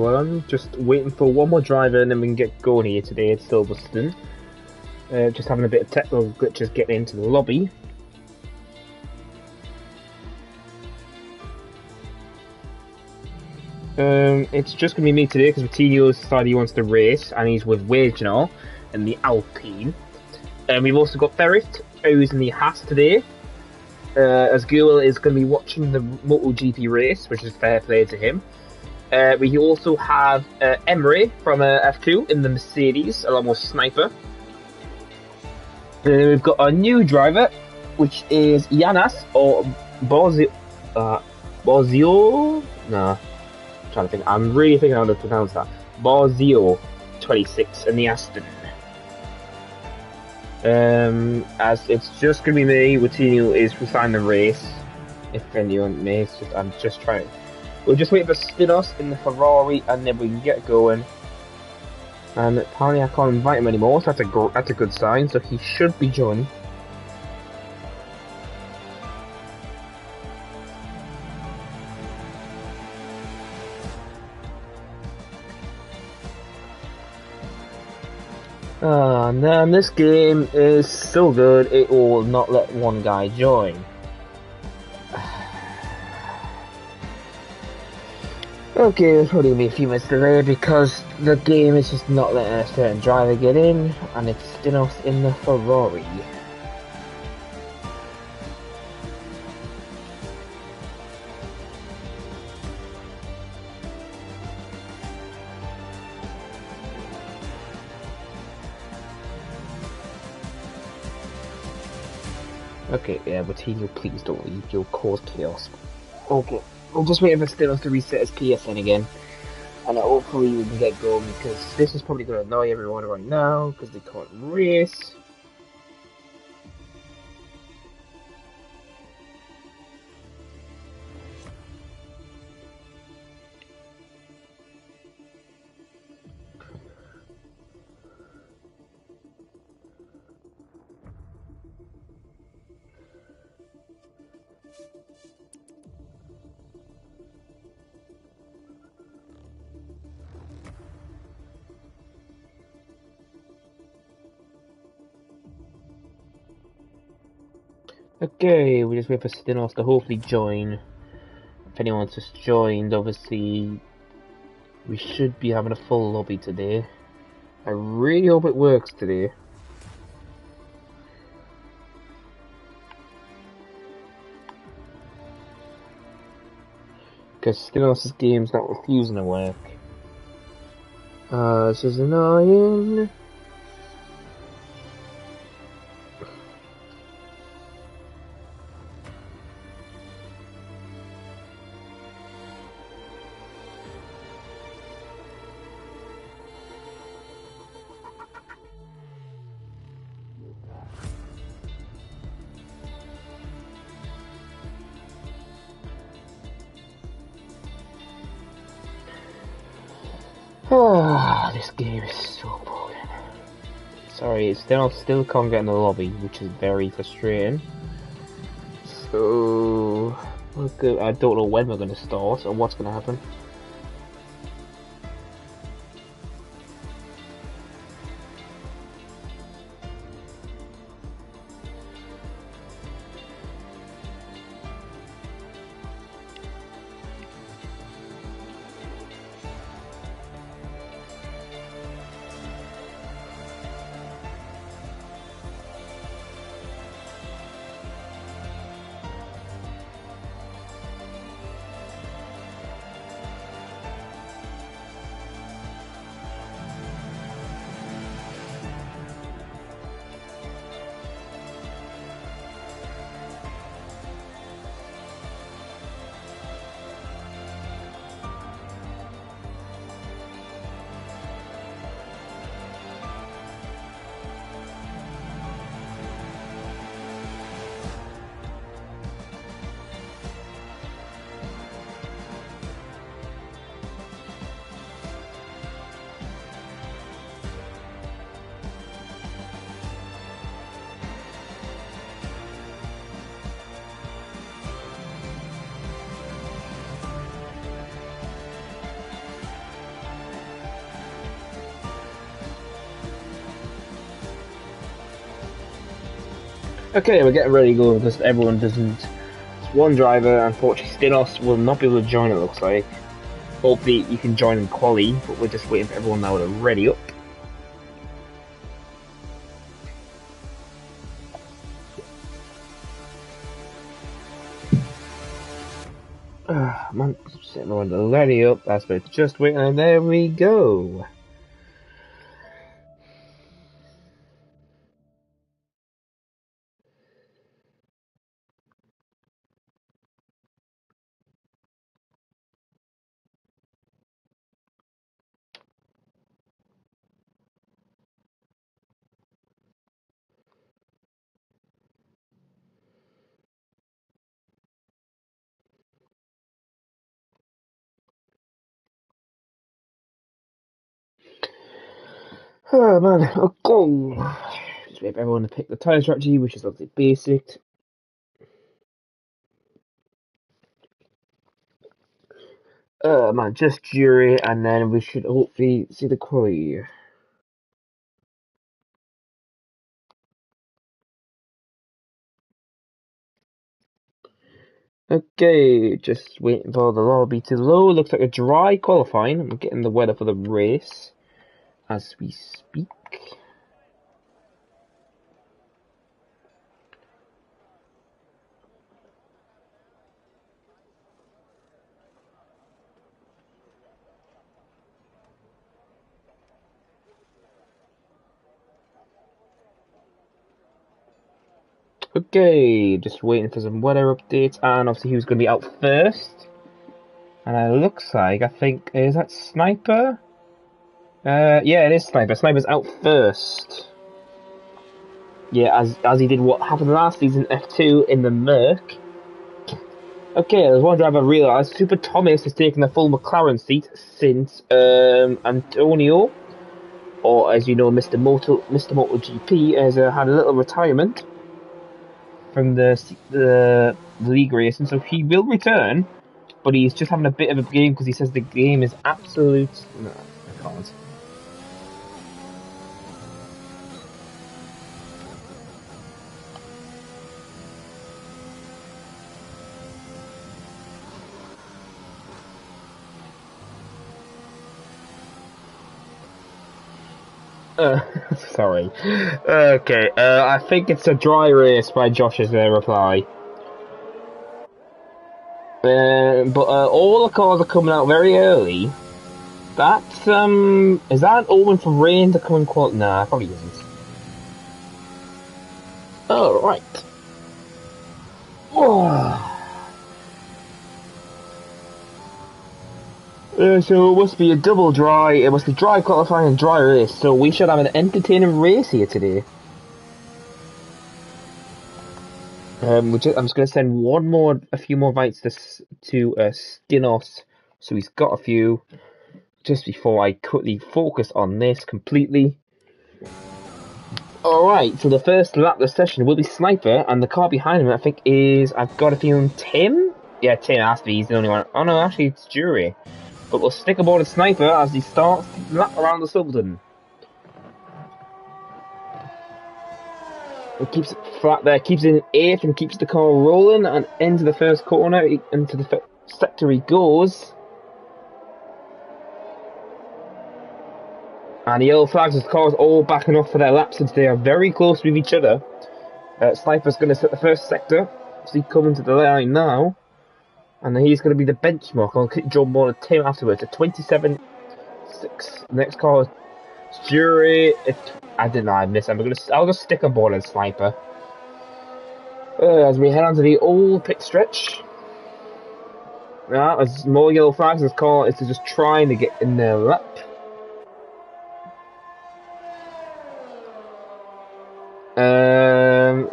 everyone. Just waiting for one more driver and then we can get going here today at Silverstone. Just having a bit of technical glitches getting into the lobby. It's just going to be me today because Mattino's decided he wants to race and he's with Wage now in the Alpine. We've also got Ferret, who's in the Haas today. As Gil is going to be watching the MotoGP race, which is fair play to him. We also have Emery from F2 in the Mercedes, along with Sniper. We've got a new driver, which is Yanas or Bozio. No, I'm trying to think. I'm really thinking how to pronounce that. Bozio 26 in the Aston. As it's just gonna be me, Watino is resigning the race. If anyone may, I'm just trying. We'll just wait for Stinos in the Ferrari, and then we can get going. And apparently, I can't invite him anymore, so that's a good sign. So he should be joining. And then this game is so good, it will not let one guy join. Okay, there's probably gonna be a few minutes delay because the game is just not letting a certain driver get in, and it's Stinos in the Ferrari. Okay, yeah, Watino, please don't leave, you'll cause chaos. Okay, we'll just wait for Stinos to reset his PSN again, and hopefully we can get going, because this is probably going to annoy everyone right now, because they can't race. Okay, we just wait for Stinos to hopefully join. If anyone's just joined, obviously, we should be having a full lobby today. I really hope it works today. Because Stinos' game's not refusing to work. This is annoying. Oh, this game is so boring. Sorry, it's still can't get in the lobby, which is very frustrating. So, I don't know when we're going to start or what's going to happen. Okay, we're getting ready to go because everyone doesn't. It's one driver, unfortunately, Stinos will not be able to join. It looks like. Hopefully, you can join in quali, but we're just waiting for everyone now to ready up. Man, everyone to ready up. That's what just waiting, and there we go. Oh man, okay. Just wait for everyone to pick the tire strategy, which is obviously basic. Man, just jury, and then we should hopefully see the quali. Okay, just waiting for the lobby to load. Looks like a dry qualifying. I'm getting the weather for the race as we speak. Okay, just waiting for some weather updates, and obviously who's going to be out first. And it looks like, I think, is that Sniper? Yeah, it is Sniper. Sniper's out first. Yeah, as he did what happened last season, F2 in the Merc. Okay, there's one driver I realised. Super Thomas has taken the full McLaren seat since Antonio, or as you know, Mr. MotoGP, has had a little retirement from the league racing, so he will return, but he's just having a bit of a game because he says the game is absolute. No, I can't. Sorry. Okay, I think it's a dry race by Josh's reply. But all the cars are coming out very early. That's, is that an omen for rain to come in quality? Nah, it probably isn't. Oh, right. Oh. So it must be a double dry, it must be dry qualifying and dry race, so we should have an entertaining race here today. I'm just going to send a few more invites to Stinos, so he's got a few, just before I quickly focus on this completely. Alright, so the first lap of the session will be Sniper, and the car behind him I think is, I've got a feeling, Tim? Yeah, Tim has to be, he's the only one. Oh no, actually it's Jury. But we'll stick aboard a Sniper as he starts the lap around the Silverton. It keeps it flat there, keeps it in eighth and keeps the car rolling, and into the first corner, into the sector he goes. And the yellow flags, his cars all backing off for their laps since they are very close with each other. Sniper's going to set the first sector, so he's coming to the line now. And he's going to be the benchmark. I'll jump on a Tim afterwards at 27.6. Next car is Jury. I didn't know I missed. I'll just stick on board as Sniper. As we head on to the old pit stretch. Now, as more yellow flags, this car is just trying to get in their lap.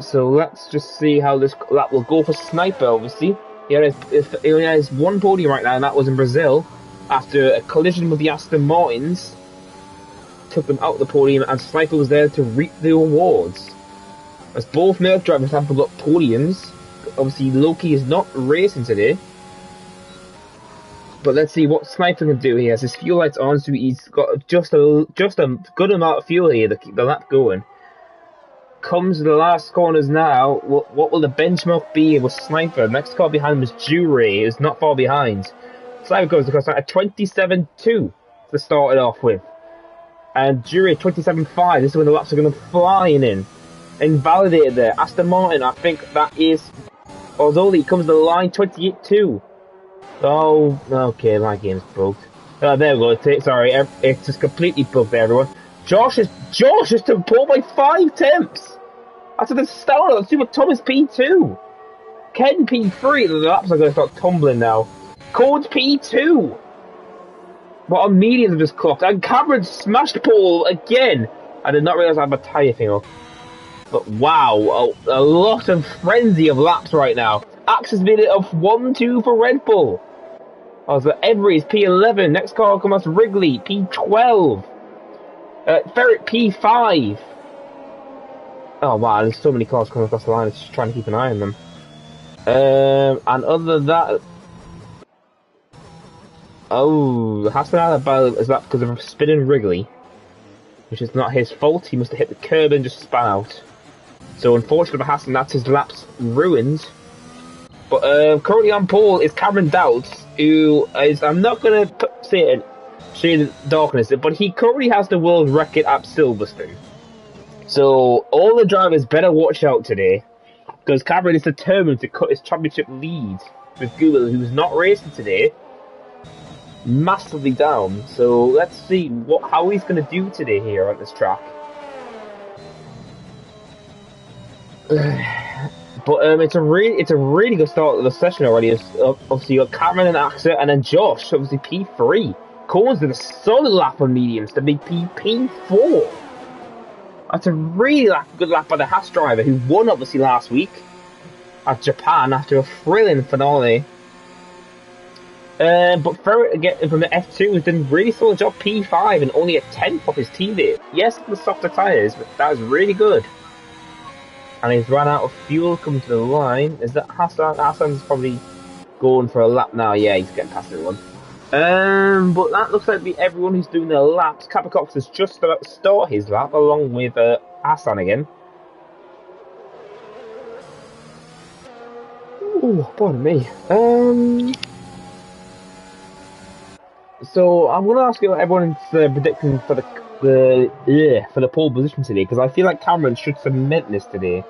So let's just see how this lap will go for Sniper, obviously. He only has one podium right now, and that was in Brazil, after a collision with the Aston Martins took them out of the podium, and Sniper was there to reap the awards. As both male drivers have got podiums, obviously Loki is not racing today. But let's see what Sniper can do. He has his fuel lights on, so he's got just a good amount of fuel here to keep the lap going. comes to the last corners now. What will the benchmark be with Sniper? The next car behind him is Jury, who's not far behind. Sniper goes across at 27.2 to start it off with. And Jury 27.5. This is when the laps are going to fly in. Invalidated there. Aston Martin, I think that is... Although he comes to the line 28.2. Oh, okay, my game's bugged. There we go. Sorry, it's just completely bugged there, everyone. Josh is to pull by 5 tenths. That's a astounding. Let's do with Thomas P2. Ken P3. The laps are going to start tumbling now. Codes P2. What on mediums have just clocked. And Cameron smashed pole again. I did not realise I had my tyre thing off. But wow, a lot of frenzy of laps right now. Axe has made it up 1-2 for Red Bull. Oh, so Every's P11. Next car comes Wrigley P12. Ferret P5. Oh wow, there's so many cars coming across the line. It's just trying to keep an eye on them. And other than that, Hassan Alabama is that because of a spinning Wrigley, which is not his fault. He must have hit the curb and just span out. So unfortunately for Hassan, that's his laps ruined. But currently on pole is Cameron Doubts, who is, I'm not going to say it, shade of darkness, but he currently has the world record at Silverstone. So all the drivers better watch out today, because Cameron is determined to cut his championship lead with Google, who's not racing today, massively down. So let's see how he's going to do today here on this track. But it's a really good start of the session already. Obviously, you got Cameron and Axa, and then Josh, obviously P3. Cole's did a solid lap on mediums to be P4. That's a really good lap by the Haas driver, who won obviously last week at Japan after a thrilling finale. But Ferret again from the F2 has done a really solid job, P5, and only a 10th off his teammate. Yes, with the softer tyres, but that was really good. And he's run out of fuel coming to the line. Is that Hassan? Hassan's probably going for a lap now. Yeah, he's getting past everyone. But that looks like to be everyone who's doing their laps. Capacox is just about to start his lap along with Hassan again. Ooh, pardon me. So I'm going to ask you what everyone's predicting for the pole position today, because I feel like Cameron should cement this today.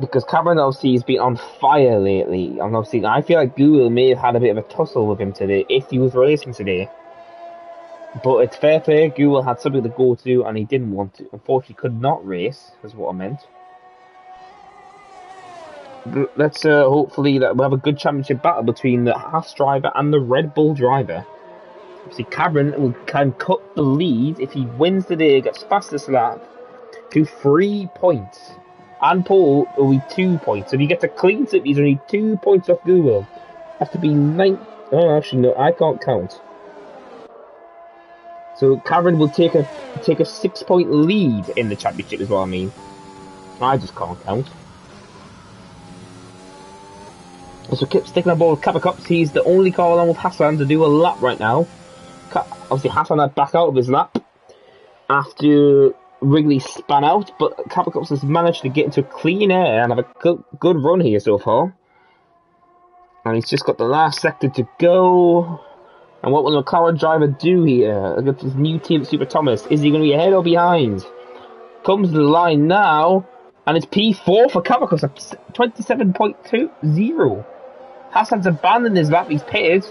Because Cameron obviously has been on fire lately, and obviously I feel like Google may have had a bit of a tussle with him today if he was racing today. But it's fair play, Google had something to go to and he didn't want to. Unfortunately, could not race, is what I meant. But let's hopefully that we'll have a good championship battle between the Haas driver and the Red Bull driver. Obviously, Cameron can cut the lead if he wins today, gets fastest lap to 3 points. And Paul will be 2 points. So if he gets a clean slip, he's only 2 points off Google. Has to be 9. Oh, actually, no, I can't count. So Cameron will take a 6-point lead in the championship, is what I mean. I just can't count. So keep sticking on board with Capacox. He's the only car along with Hassan to do a lap right now. Obviously, Hassan had back out of his lap after Wrigley span out, but Capacox has managed to get into clean air and have a good run here so far. And he's just got the last sector to go. And what will the McLaren driver do here against his new team, Super Thomas? Is he going to be ahead or behind? Comes to the line now, and it's P4 for Capacox at 27.20. Hassan's abandoned his lap, he's pitted.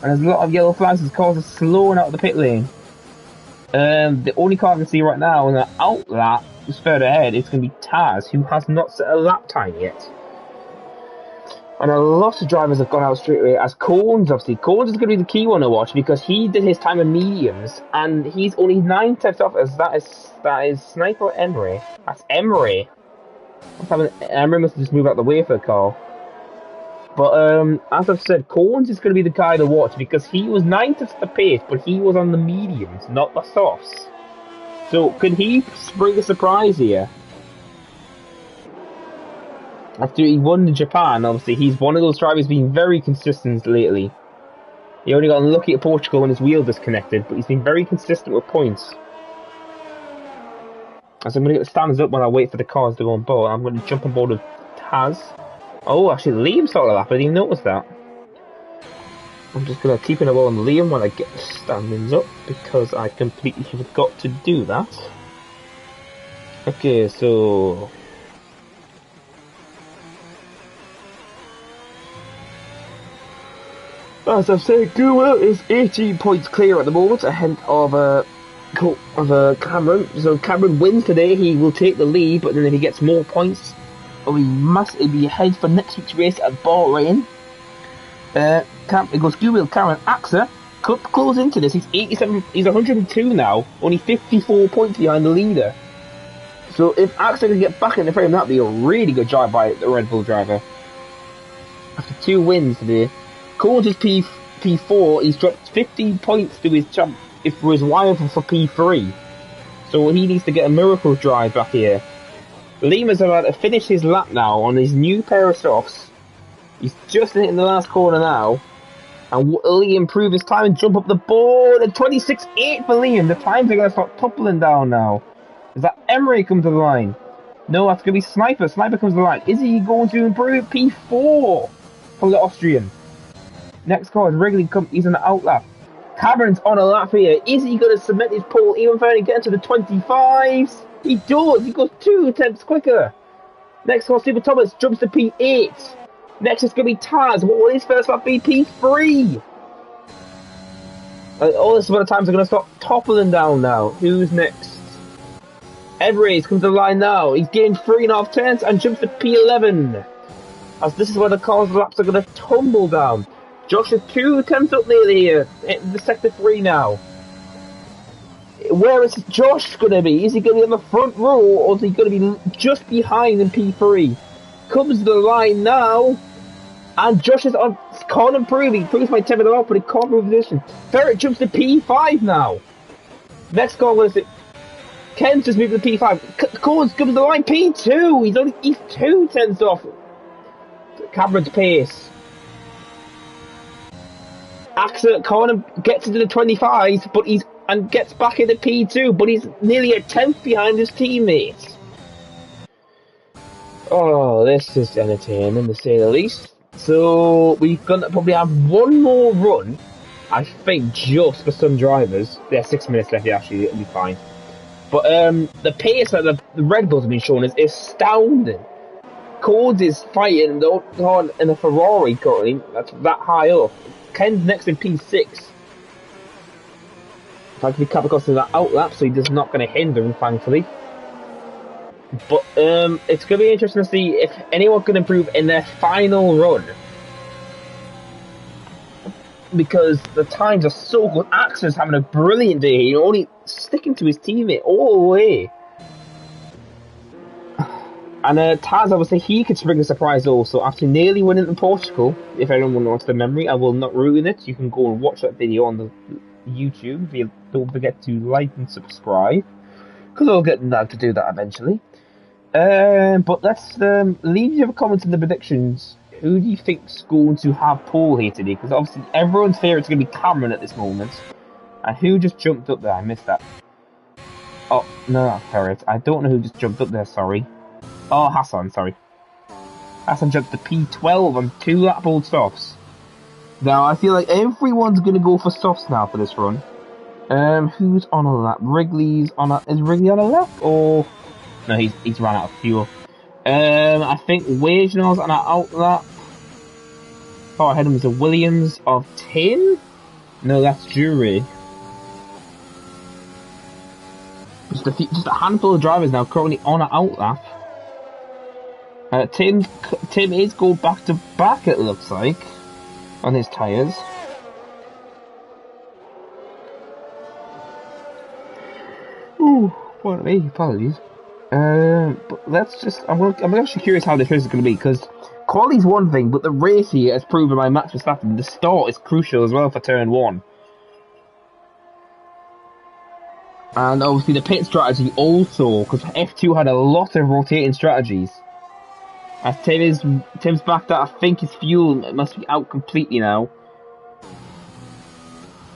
And there's a lot of yellow flags, his cars are slowing out of the pit lane. The only car I can see right now in the out lap is further ahead, it's going to be Taz, who has not set a lap time yet. And a lot of drivers have gone out straight away, as Cones, obviously. Cones is going to be the key one to watch, because he did his time in mediums, and he's only 9 tenths off, as that is Sniper or Emery? That's Emery. Emery must just move out the way for the car. But as I've said, Cones is going to be the guy to watch, because he was 9 tenths at the pace, but he was on the mediums, not the softs. So, could he bring a surprise here? After he won in Japan, obviously, he's one of those drivers being very consistent lately. He only got unlucky at Portugal when his wheel disconnected, but he's been very consistent with points. As I'm going to get the standards up while I wait for the cars to go on board. I'm going to jump on board with Taz. Oh, actually, Liam started that. I didn't even notice that. I'm just going to keep an eye on Liam while I get the standings up, because I completely forgot to do that. Okay, so... as I've said, Google is 18 points clear at the moment, ahead of Cameron. So Cameron wins today, he will take the lead, but then if he gets more points, he'll be ahead for next week's race at Bahrain. It goes Google, Cameron, Axa, close into this. He's 87, he's 102 now, only 54 points behind the leader. So if Axa can get back in the frame, that'd be a really good job by the Red Bull driver. After 2 wins today. Coles is P4, he's dropped 15 points to his jump for his rival for P3. So he needs to get a miracle drive back here. Lima's about to finish his lap now on his new pair of softs. He's just hitting the last corner now. And will he improve his time and jump up the board? And 26.8 for Liam. The times are going to start toppling down now. Is that Emery come to the line? No, that's going to be Sniper. Sniper comes to the line. Is he going to improve? P4 from the Austrian. Next car is Wrigley. He's on the outlap. Cameron's on a lap here. Is he going to cement his pole even further, get into the 25s? He does. He goes 2 attempts quicker. Next car, Super Thomas jumps to P8. Next is going to be Taz. What will his first lap be? P3. All this amount of times are going to start toppling down now. Who's next? Everest comes to the line now. He's gained 3.5 turns and jumps to P11. As this is where the car's laps are going to tumble down. Josh is 2 attempts up nearly here. The sector 3 now. Where is Josh going to be? Is he going to be on the front row, or is he going to be just behind in P3? Comes to the line now. And Josh is on. Can't improve. He improves by 10 minutes off, but he can't move position. Ferret jumps to P5 now. Next car was it. Ken's just moved to P5. Coles comes to the line. P2. He's 2 tenths off Cameron's pace. Axa can't gets into the 25s, but gets back into P2, but he's nearly a tenth behind his teammates. Oh, this is entertaining to say the least. So we're gonna probably have one more run, I think, just for some drivers. There's 6 minutes left. Actually, it'll be fine. But the pace that the Red Bulls have been shown is astounding. Codes is fighting in a Ferrari currently. That's that high up. Ken's next in P6. Thankfully, Capicos is that outlap, so he's not going to hinder him, thankfully. But it's going to be interesting to see if anyone can improve in their final run. Because the times are so good. Axel's having a brilliant day, only sticking to his teammate all the way. And Taz, I would say he could spring a surprise also. After nearly winning in Portugal, if anyone wants the memory, I will not ruin it. You can go and watch that video on the YouTube. Don't forget to like and subscribe, because I'll get now to do that eventually. But let's leave your comments in the predictions. Who do you think's going to have pole here today? Because obviously everyone's favourite is going to be Cameron at this moment. And who just jumped up there? I missed that. Oh, no, not Ferret. I don't know who just jumped up there, sorry. Oh, Hassan, sorry. Hassan jumped to P12 on 2 lap old softs. Now, I feel like everyone's going to go for softs now for this run. Who's on a lap? Is Wrigley on a lap? Or... no, he's run out of fuel. I think Wagenal's on an out lap. Far ahead of him is a Williams of 10? No, that's Jury. Just a handful of drivers now currently on an out lap. Tim is going back to back, it looks like, on his tyres. Ooh, pardon me, apologies. But let's just, I'm actually curious how this race is going to be, because quality's one thing, but the race here has proven by Max Verstappen, the start is crucial as well for turn 1. And obviously the pit strategy also, because F2 had a lot of rotating strategies. As Tim's backed out, I think his fuel must be out completely now.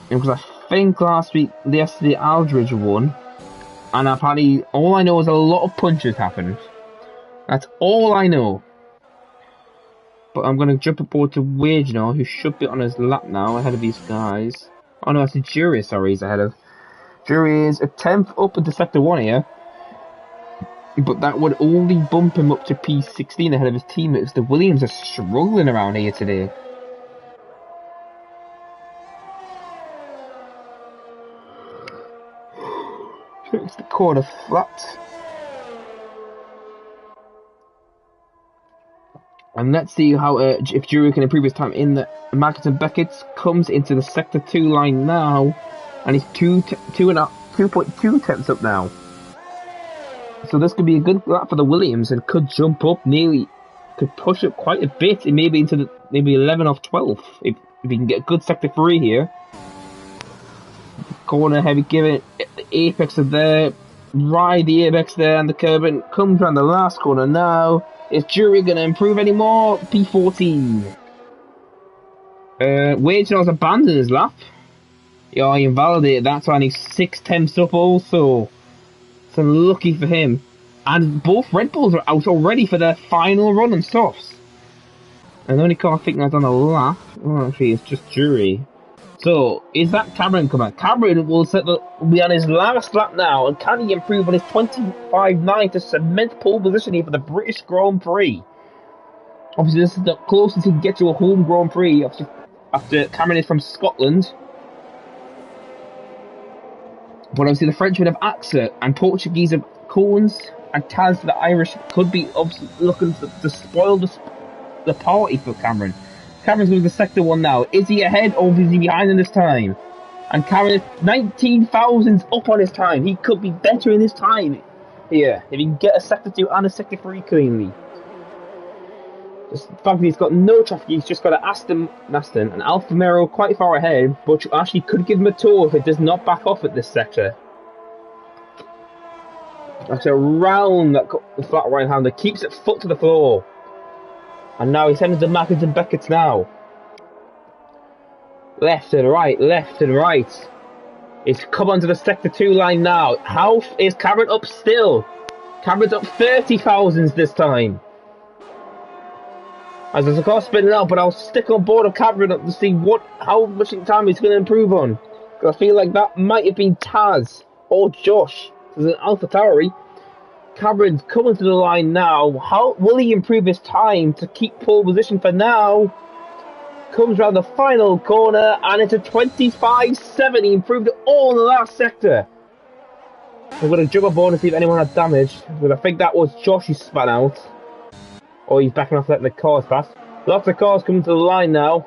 And because I think yesterday Aldridge won. And apparently, all I know is a lot of punches happened. That's all I know. But I'm going to jump aboard to Wage now, who should be on his lap now, ahead of these guys. Oh no, that's the Jury, sorry, he's ahead of. Jury is a 10th up into Sector 1 here. But that would only bump him up to P16 ahead of his teammates. The Williams are struggling around here today. It's the corner flat. And let's see how if Jury can improve his time in the Magnus and Beckett comes into the Sector 2 line now, and he's 2.2 tenths up now. So this could be a good lap for the Williams and could jump up nearly, could push up quite a bit, and maybe into the maybe 11 off 12 if he can get good Sector 3 here. Corner heavy, giving the apex of there, ride the apex there, and the curb and comes around the last corner now. Is Jury going to improve anymore? P14. Wage has abandoned his lap. Yeah, he invalidated that, so I need 6 tenths up also. So lucky for him. And both Red Bulls are out already for their final run on softs. And the only car I think that's on a lap, well, actually, it's just Jury. So, is that Cameron coming? Cameron will be on his last lap now, and can he improve on his 25.9 to cement pole position here for the British Grand Prix? Obviously, this is the closest he can get to a home Grand Prix after Cameron is from Scotland. But obviously, the Frenchman of AXA and Portuguese of Coens and Taz, the Irish, could be obviously looking to spoil the party for Cameron. Cameron's going to Sector 1 now. Is he ahead or is he behind in this time? And Cameron is 19 thousandths up on his time. He could be better in his time here if he can get a Sector 2 and a Sector 3 cleanly. Just the fact that he's got no traffic, he's just got an Aston and Alfa Romeo quite far ahead, but actually could give him a tow if it does not back off at this sector. That's around that flat right hander, keeps it foot to the floor. And now he's heading to Mackens and Beckett's now. Left and right, left and right. He's come onto the Sector 2 line now. How is Cameron up still? Cameron's up 30 thousandths this time. As there's a car spinning out, but I'll stick on board of Cameron up to see how much time he's going to improve on. Because I feel like that might have been Taz or Josh. There's an AlphaTauri. Cameron's coming to the line now. How will he improve his time to keep pole position for now? Comes around the final corner and it's a 25.7. He improved it all in the last sector. I'm going to jump aboard and see if anyone had damage. But I think that was Josh who span out. Or he's backing off letting the cars pass. Lots of cars coming to the line now.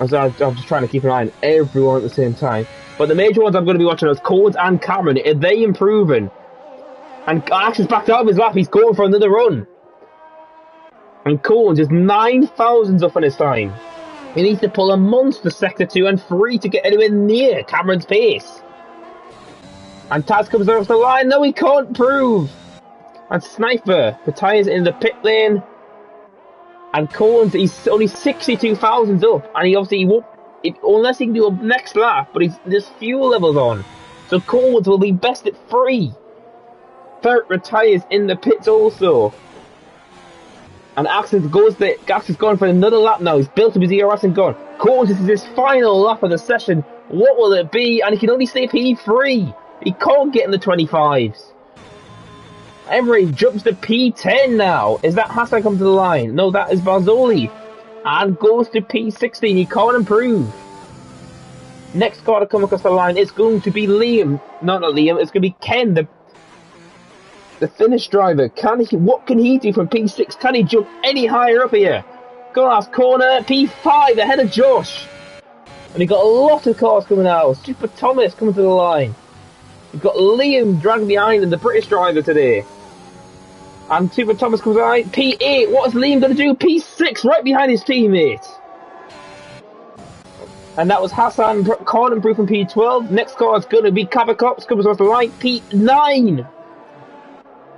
I'm just trying to keep an eye on everyone at the same time. But the major ones I'm going to be watching are Codes and Cameron. Are they improving? And Alex is backed out of his lap. He's going for another run. And Coles is 9 thousandths up on his time. He needs to pull a monster Sector 2 and 3 to get anywhere near Cameron's pace. And Taz comes off the line. No, he can't improve. And Sniper retires in the pit lane. And Coles, he's only 62 thousandths up. And he obviously won't, unless he can do a next lap, but there's fuel levels on. So Coles will be best at 3. Ferret retires in the pits also. And Axel goes there. Axel's gone for another lap now. He's built up his ERS and gone. Coles, this is his final lap of the session. What will it be? And he can only stay P3. He can't get in the 25s. Emery jumps to P10 now. Is that Hassan come to the line? No, that is Barzoli. And goes to P16. He can't improve. Next car to come across the line is going to be Liam. No, not Liam. It's going to be Ken, the Finnish driver. What can he do from P6? Can he jump any higher up here? Glass corner, P5 ahead of Josh. And we've got a lot of cars coming out. Super Thomas coming to the line. We've got Liam dragging behind him, the British driver today. And Super Thomas comes out. P8, what is Liam going to do? P6 right behind his teammate. And that was Hassan, can't improve from P12. Next car is going to be Kavakops, comes across the line. P9.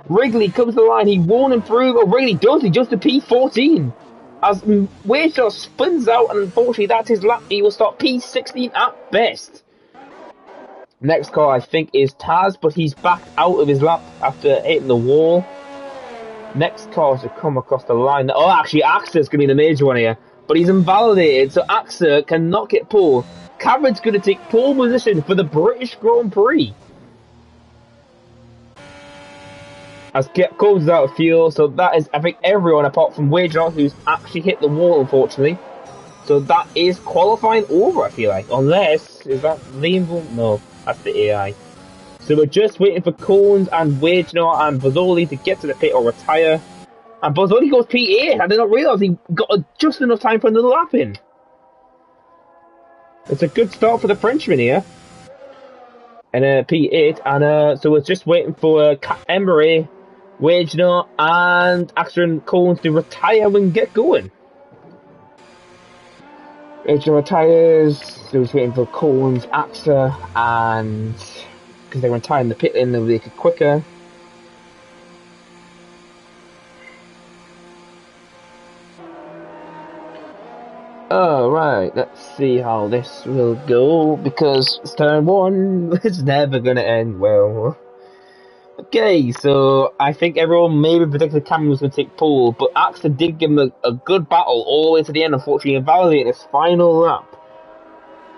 Wrigley comes to the line, he won't improve. Oh, Wrigley does, he jumps to P14. As Wayshot spins out, and unfortunately that's his lap. He will start P16 at best. Next car, I think, is Taz, but he's backed out of his lap after hitting the wall. Next car to come across the line. Oh, actually, Axer's going to be the major one here. But he's invalidated, so Axer cannot get pole. Cameron's going to take pole position for the British Grand Prix. As Coles is out of fuel, so that is, I think, everyone apart from Wager who's actually hit the wall, unfortunately. So that is qualifying over, I feel like. Unless, is that Liam? No, that's the AI. So we're just waiting for Cones and Wagener and Bozzoli to get to the pit or retire. And Bozzoli goes P8. I did not realise he got just enough time for another lap in. It's a good start for the Frenchman here. And P8. And so we're just waiting for Emery, Wagener, and Axter and Cones to retire and get going. Wagener retires. So we're just waiting for Cones, Axter, and... because they were tying the pit in, they'll make it quicker. Alright, let's see how this will go, because turn 1 is never going to end well. Okay, so I think everyone maybe predicted Cameron was going to take pole, but Axter did give him a good battle all the way to the end, unfortunately invalidating his final lap.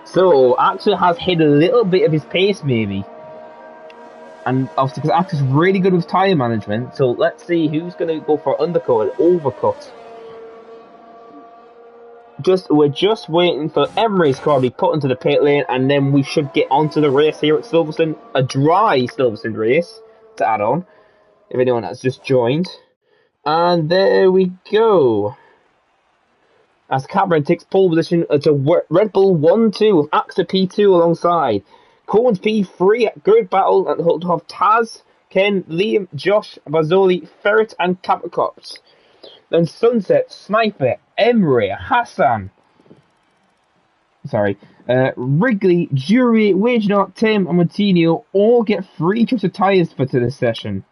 So, Axter has hit a little bit of his pace maybe. And obviously, because Axter's really good with tyre management, so let's see who's going to go for undercut and overcut. We're just waiting for Emery's car to be put into the pit lane, and then we should get onto the race here at Silverstone. A dry Silverstone race to add on, if anyone has just joined. And there we go. As Cameron takes pole position to Red Bull 1-2 with Axter P2 alongside. Cohen's P3 grid battle, and he'll have Taz, Ken, Liam, Josh, Bozzoli, Ferret, and Capricops. Then Sunset, Sniper, Emery, Hassan, Wrigley, Jury, Wagenot, Tim, and Martino all get 3 trips of tyres for this session.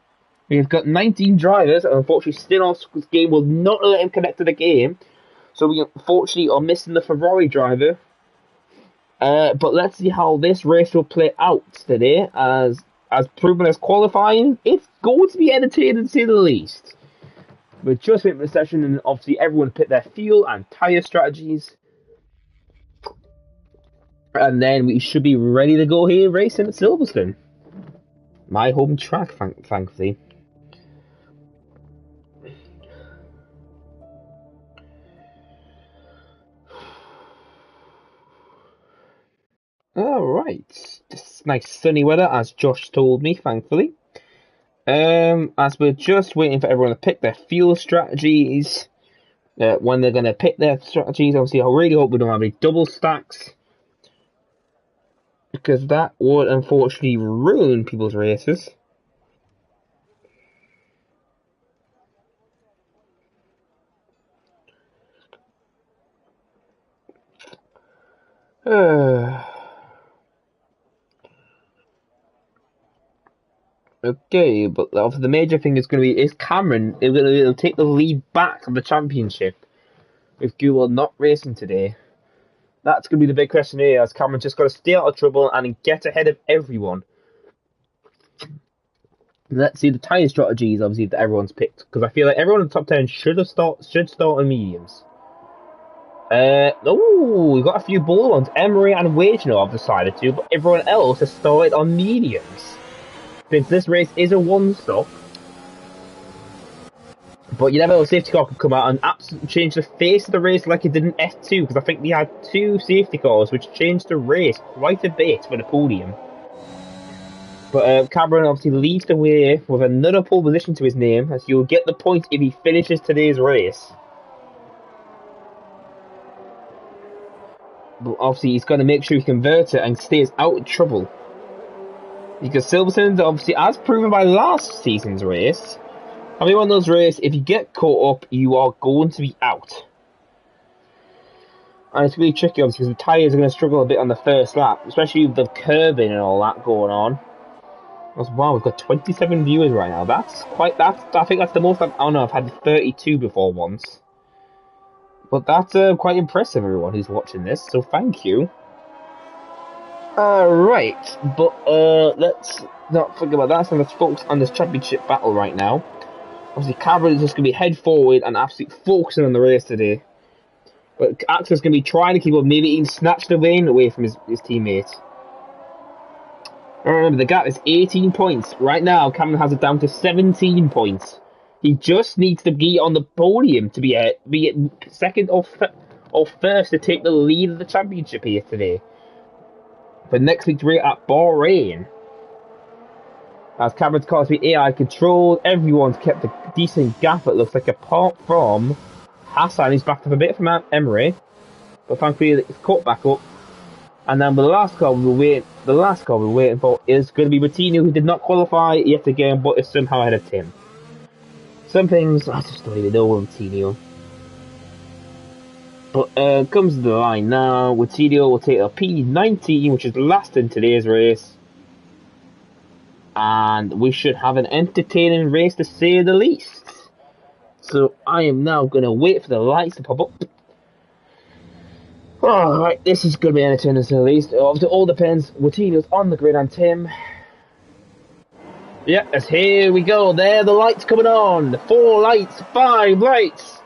We've got 19 drivers, and unfortunately still off game will not let him connect to the game. So we unfortunately are missing the Ferrari driver. But let's see how this race will play out today. As proven as qualifying, it's going to be entertaining to say the least. We're just waiting for the session, and obviously everyone pit their fuel and tyre strategies. And then we should be ready to go here racing at Silverstone. My home track, thankfully. Alright, just nice sunny weather, as Josh told me, thankfully. As we're just waiting for everyone to pick their fuel strategies, when they're going to pick their strategies, obviously I really hope we don't have any double stacks, because that would unfortunately ruin people's races. Okay, but obviously the major thing is going to be, is Cameron it'll take the lead back of the championship with Google not racing today? That's going to be the big question here, as Cameron's just got to stay out of trouble and get ahead of everyone. Let's see the tyre strategies, obviously, that everyone's picked, because I feel like everyone in the top 10 should start on mediums. We've got a few ball ones. Emery and Wagener have decided to, but everyone else has started on mediums. Since this race is a one-stop. But you never know, a safety car could come out and absolutely change the face of the race like it did in F2, because I think we had 2 safety cars which changed the race quite a bit for the podium. But Cameron obviously leads the way with another pole position to his name, as you'll get the point if he finishes today's race. But obviously he's got to make sure he converts it and stays out of trouble. Because Silverstone, obviously, as proven by last season's race, every one of those races, if you get caught up, you are going to be out. And it's really tricky, obviously, because the tyres are going to struggle a bit on the first lap, especially with the curbing and all that going on. Wow, we've got 27 viewers right now. I think that's the most I've had 32 before once. But that's quite impressive, everyone who's watching this, so thank you. Right, but let's not forget about that. So let's focus on this championship battle right now. Obviously, Cameron is just going to be head forward and absolutely focusing on the race today. But Axel's going to be trying to keep up, maybe even snatch the win away from his teammates. Remember, the gap is 18 points. Right now, Cameron has it down to 17 points. He just needs to be on the podium to be second or first to take the lead of the championship here today. For next week's race at Bahrain. As Cameron's cars be AI controlled, everyone's kept a decent gap, it looks like, apart from Hassan, who's backed up a bit from Emery. But thankfully, it's caught back up. And then the last car we're waiting for is going to be Martino, who did not qualify yet again, but is somehow ahead of Tim. Some things, I just don't even know with Martino. But comes to the line now. Martino will take a P19, which is last in today's race. And we should have an entertaining race to say the least. So I am now going to wait for the lights to pop up. Alright, this is going to be entertaining to say the least. Obviously, it all depends. Martino's on the grid and Tim. Yeah, here we go. There, the lights coming on. 4 lights, 5 lights.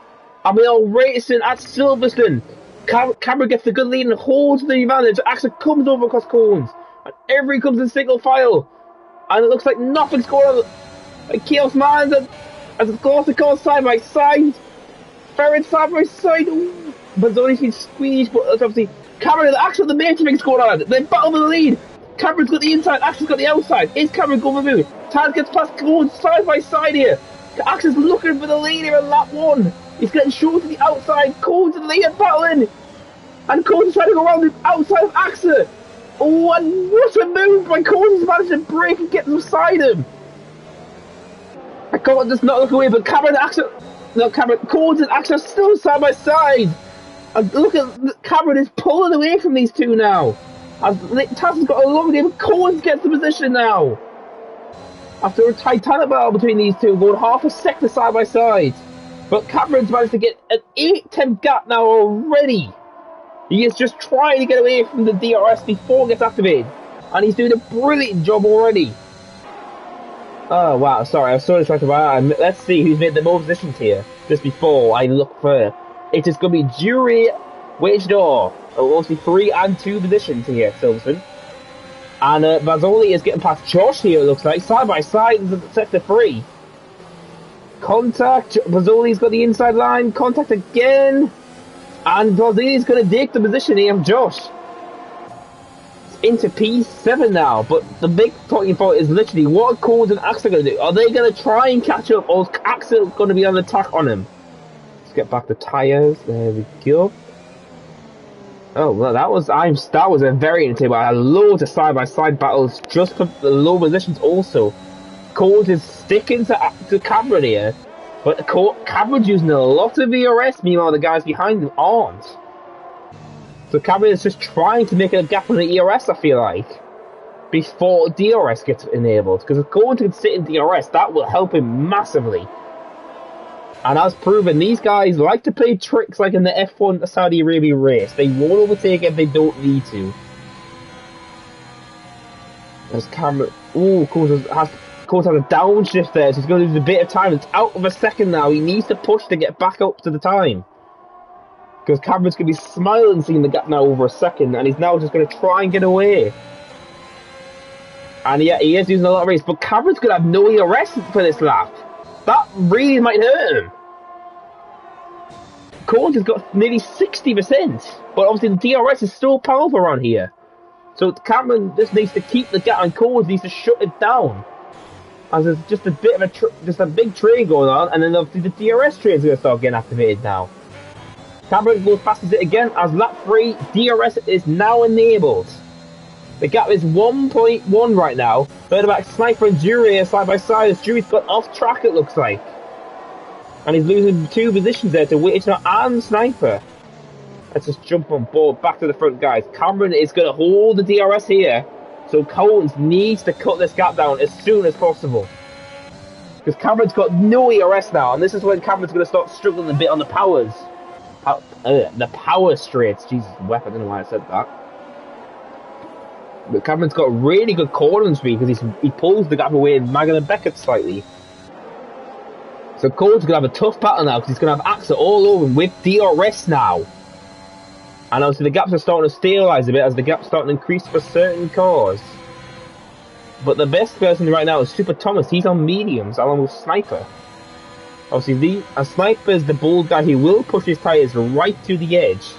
And we are racing at Silverstone. Cameron gets the good lead and holds the advantage. Axel comes over across cones. And everyone comes in single file. And it looks like nothing's going on. Like Chaos Man as it's going side by side. Ferret side by side. Ooh. But Zoni's been squeezed, but that's obviously Cameron and Axel, the major thing's going on. They battle for the lead. Cameron's got the inside, Axel's got the outside. Is Cameron going to move? Taz gets past Cones side by side here. Axel's looking for the lead here in lap 1. He's getting short to the outside. Cones and the lead are battling. And Cones is trying to go around the outside of Axel. Oh, and what a move by Cones. He's managed to break and get beside him. I can't just not look away, but Cameron and Axel. No, Cones and Axel are still side by side. And look at Cameron is pulling away from these two now. As Taz has got a long game, Cones gets the position now. After a titanic battle between these two, going half a second side by side. But Cameron's managed to get an 8-10 gap now already. He is just trying to get away from the DRS before it gets activated. And he's doing a brilliant job already. Oh wow, sorry, I was so distracted by that. Let's see who's made the most positions here. Just before I look for it is going to be Jury Wagedor. It will be 3 and 2 positions here at Silverstone. And Vasoli is getting past Josh here, it looks like. Side by side, sector 3. Contact. Vasoli's got the inside line. Contact again. And Vasoli's going to take the position here of Josh. It's into P7 now. But the big talking point is literally what are Coles and Axel going to do? Are they going to try and catch up, or is Axel going to be on attack on him? Get back the tires. There we go. Oh well, that was a very entertaining. I had loads of side by side battles just for the low positions. Also, Coles is sticking to Cameron here, but Cameron's using a lot of VRS. Meanwhile, the guys behind him aren't. So Cameron is just trying to make a gap on the ERS. I feel like before DRS gets enabled, because if Coles can sit in DRS, that will help him massively. And as proven, these guys like to play tricks like in the F1 Saudi Arabia race. They won't overtake if they don't need to. There's Cameron. Ooh, Coles has a downshift there, so he's going to lose a bit of time. It's out of a second now. He needs to push to get back up to the time. Because Cameron's going to be smiling seeing the gap now over a second, and he's now just going to try and get away. And yeah, he is using a lot of race, but Cameron's going to have no ERS for this lap. That really might hurt him. Coles has got nearly 60%, but obviously the DRS is still powerful around here. So Cameron just needs to keep the gap, and Coles needs to shut it down. As there's just a bit of a big train going on, and then obviously the DRS train is going to start getting activated now. Cameron goes past it again as lap 3, DRS is now enabled. The gap is 1.1 right now. Third back Sniper and Jury are side by side as Jury's got off track, it looks like. And he's losing 2 positions there to Witcher and Sniper. Let's just jump on board back to the front, guys. Cameron is going to hold the DRS here. So Coles needs to cut this gap down as soon as possible. Because Cameron's got no ERS now. And this is when Cameron's going to start struggling a bit on the powers. The power straights. Jesus, weapon, I don't know why I said that. But Cameron's got really good cornering speed because he pulls the gap away in Magan and Beckett slightly. So Cole's going to have a tough battle now because he's going to have Axa all over him with DRS now. And obviously the gaps are starting to stabilise a bit as the gaps starting to increase for certain cars. But the best person right now is Super Thomas. He's on mediums along with Sniper. Obviously, a Sniper is the bold guy who will push his tyres right to the edge.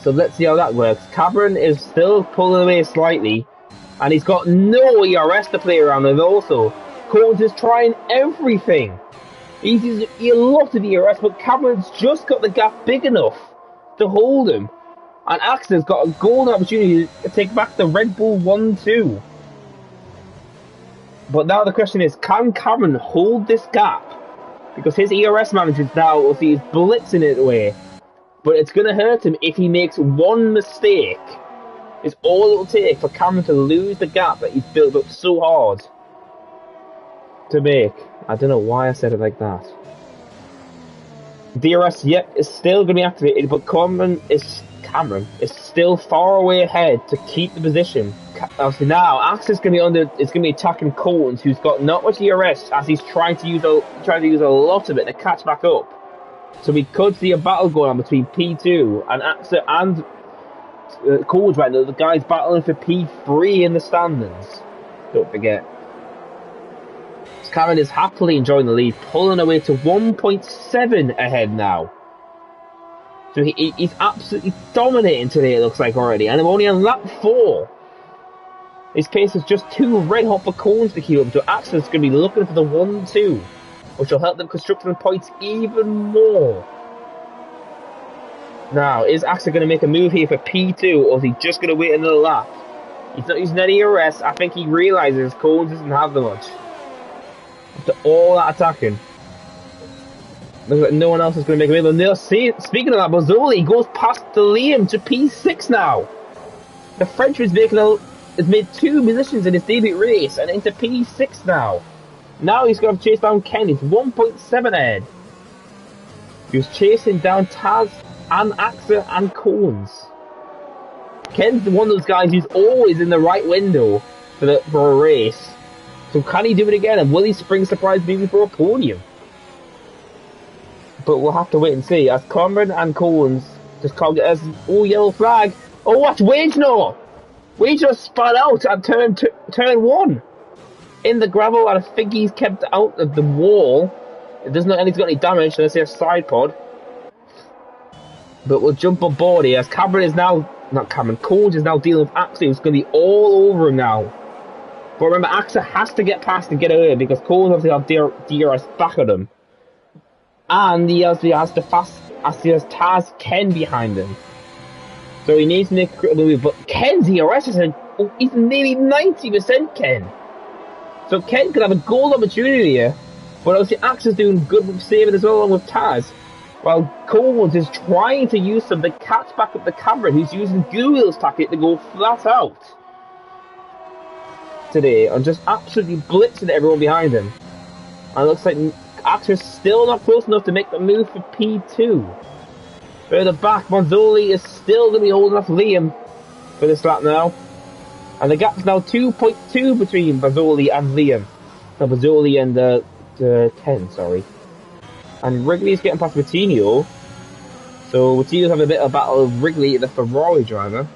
So let's see how that works. Cameron is still pulling away slightly. And he's got no ERS to play around with also. Cole's is trying everything. He's using a lot of ERS, but Cameron's just got the gap big enough to hold him. And Axel's got a golden opportunity to take back the Red Bull 1-2. But now the question is, can Cameron hold this gap? Because his ERS manager is now, he's blitzing it away. But it's going to hurt him if he makes one mistake. It's all it will take for Cameron to lose the gap that he's built up so hard to make. I don't know why I said it like that. DRS, yep, is still going to be activated, but Cameron is still far away ahead to keep the position. Obviously now, Axel's going to be attacking Collins, who's got not much DRS, as he's trying to use a lot of it to catch back up. So we could see a battle going on between P2 and Axel and Collins right now. The guys battling for P3 in the standings. Don't forget. Cameron is happily enjoying the lead, pulling away to 1.7 ahead now. So he's absolutely dominating today, it looks like already, and I'm only on lap 4. His pace is just too red hot for Collins to keep up, so Axel's going to be looking for the 1-2, which will help them construct the points even more. Now, is Axel going to make a move here for P2, or is he just going to wait another lap? He's not using any ERS. I think he realises Collins doesn't have that much. After all that attacking, looks like no one else is going to make a move. And speaking of that, Bozzoli goes past the Liam to P6 now. The Frenchman's has made 2 positions in his debut race and into P6 now. Now he's going to chase down Ken. He's 1.7 ahead. He was chasing down Taz and Axa and Collins. Ken's one of those guys who's always in the right window for a race. So can he do it again, and will he spring surprise maybe for a podium? But we'll have to wait and see. As Cameron and Collins just called it as yellow flag. Oh, watch Wagener! Wagener spun out at turn 1 in the gravel, and I think he's kept out of the wall. It doesn't look like he's got any damage unless he has side pod. But we'll jump on board here as Collins is now dealing with Axel, who's going to be all over him now. But remember, Axa has to get past and get away because Cole's obviously have DRS back at him. And he has Taz Ken behind him. So he needs to make a critical move. But Ken's DRS is he's nearly 90% Ken. So Ken could have a gold opportunity here. But obviously Axa's doing good with saving as well along with Taz. While Cole's is trying to use some to catch back up the Cameron, who's using Google's tactic to go flat out today and just absolutely blitzing everyone behind him. And it looks like Axel's still not close enough to make the move for P2. Further back, Monzoli is still going to be holding off Liam for this lap now. And the gap's now 2.2 between Mazzoli and Liam. No, Mazzoli and Ken, sorry. And Wrigley's getting past Coutinho. So Coutinho's having a bit of a battle with Wrigley, the Ferrari driver.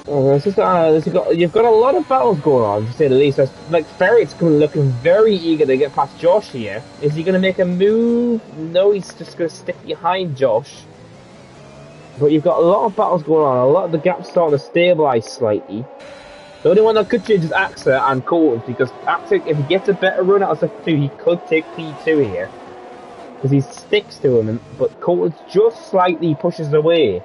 You've got a lot of battles going on, to say the least. Like Ferret's looking very eager to get past Josh here. Is he going to make a move? No, he's just going to stick behind Josh. But you've got a lot of battles going on. A lot of the gaps starting to stabilise slightly. The only one that could change is Axa and Colton, because Axa, if he gets a better run out of Sector 2, he could take P2 here. Because he sticks to him, but Colton just slightly pushes away.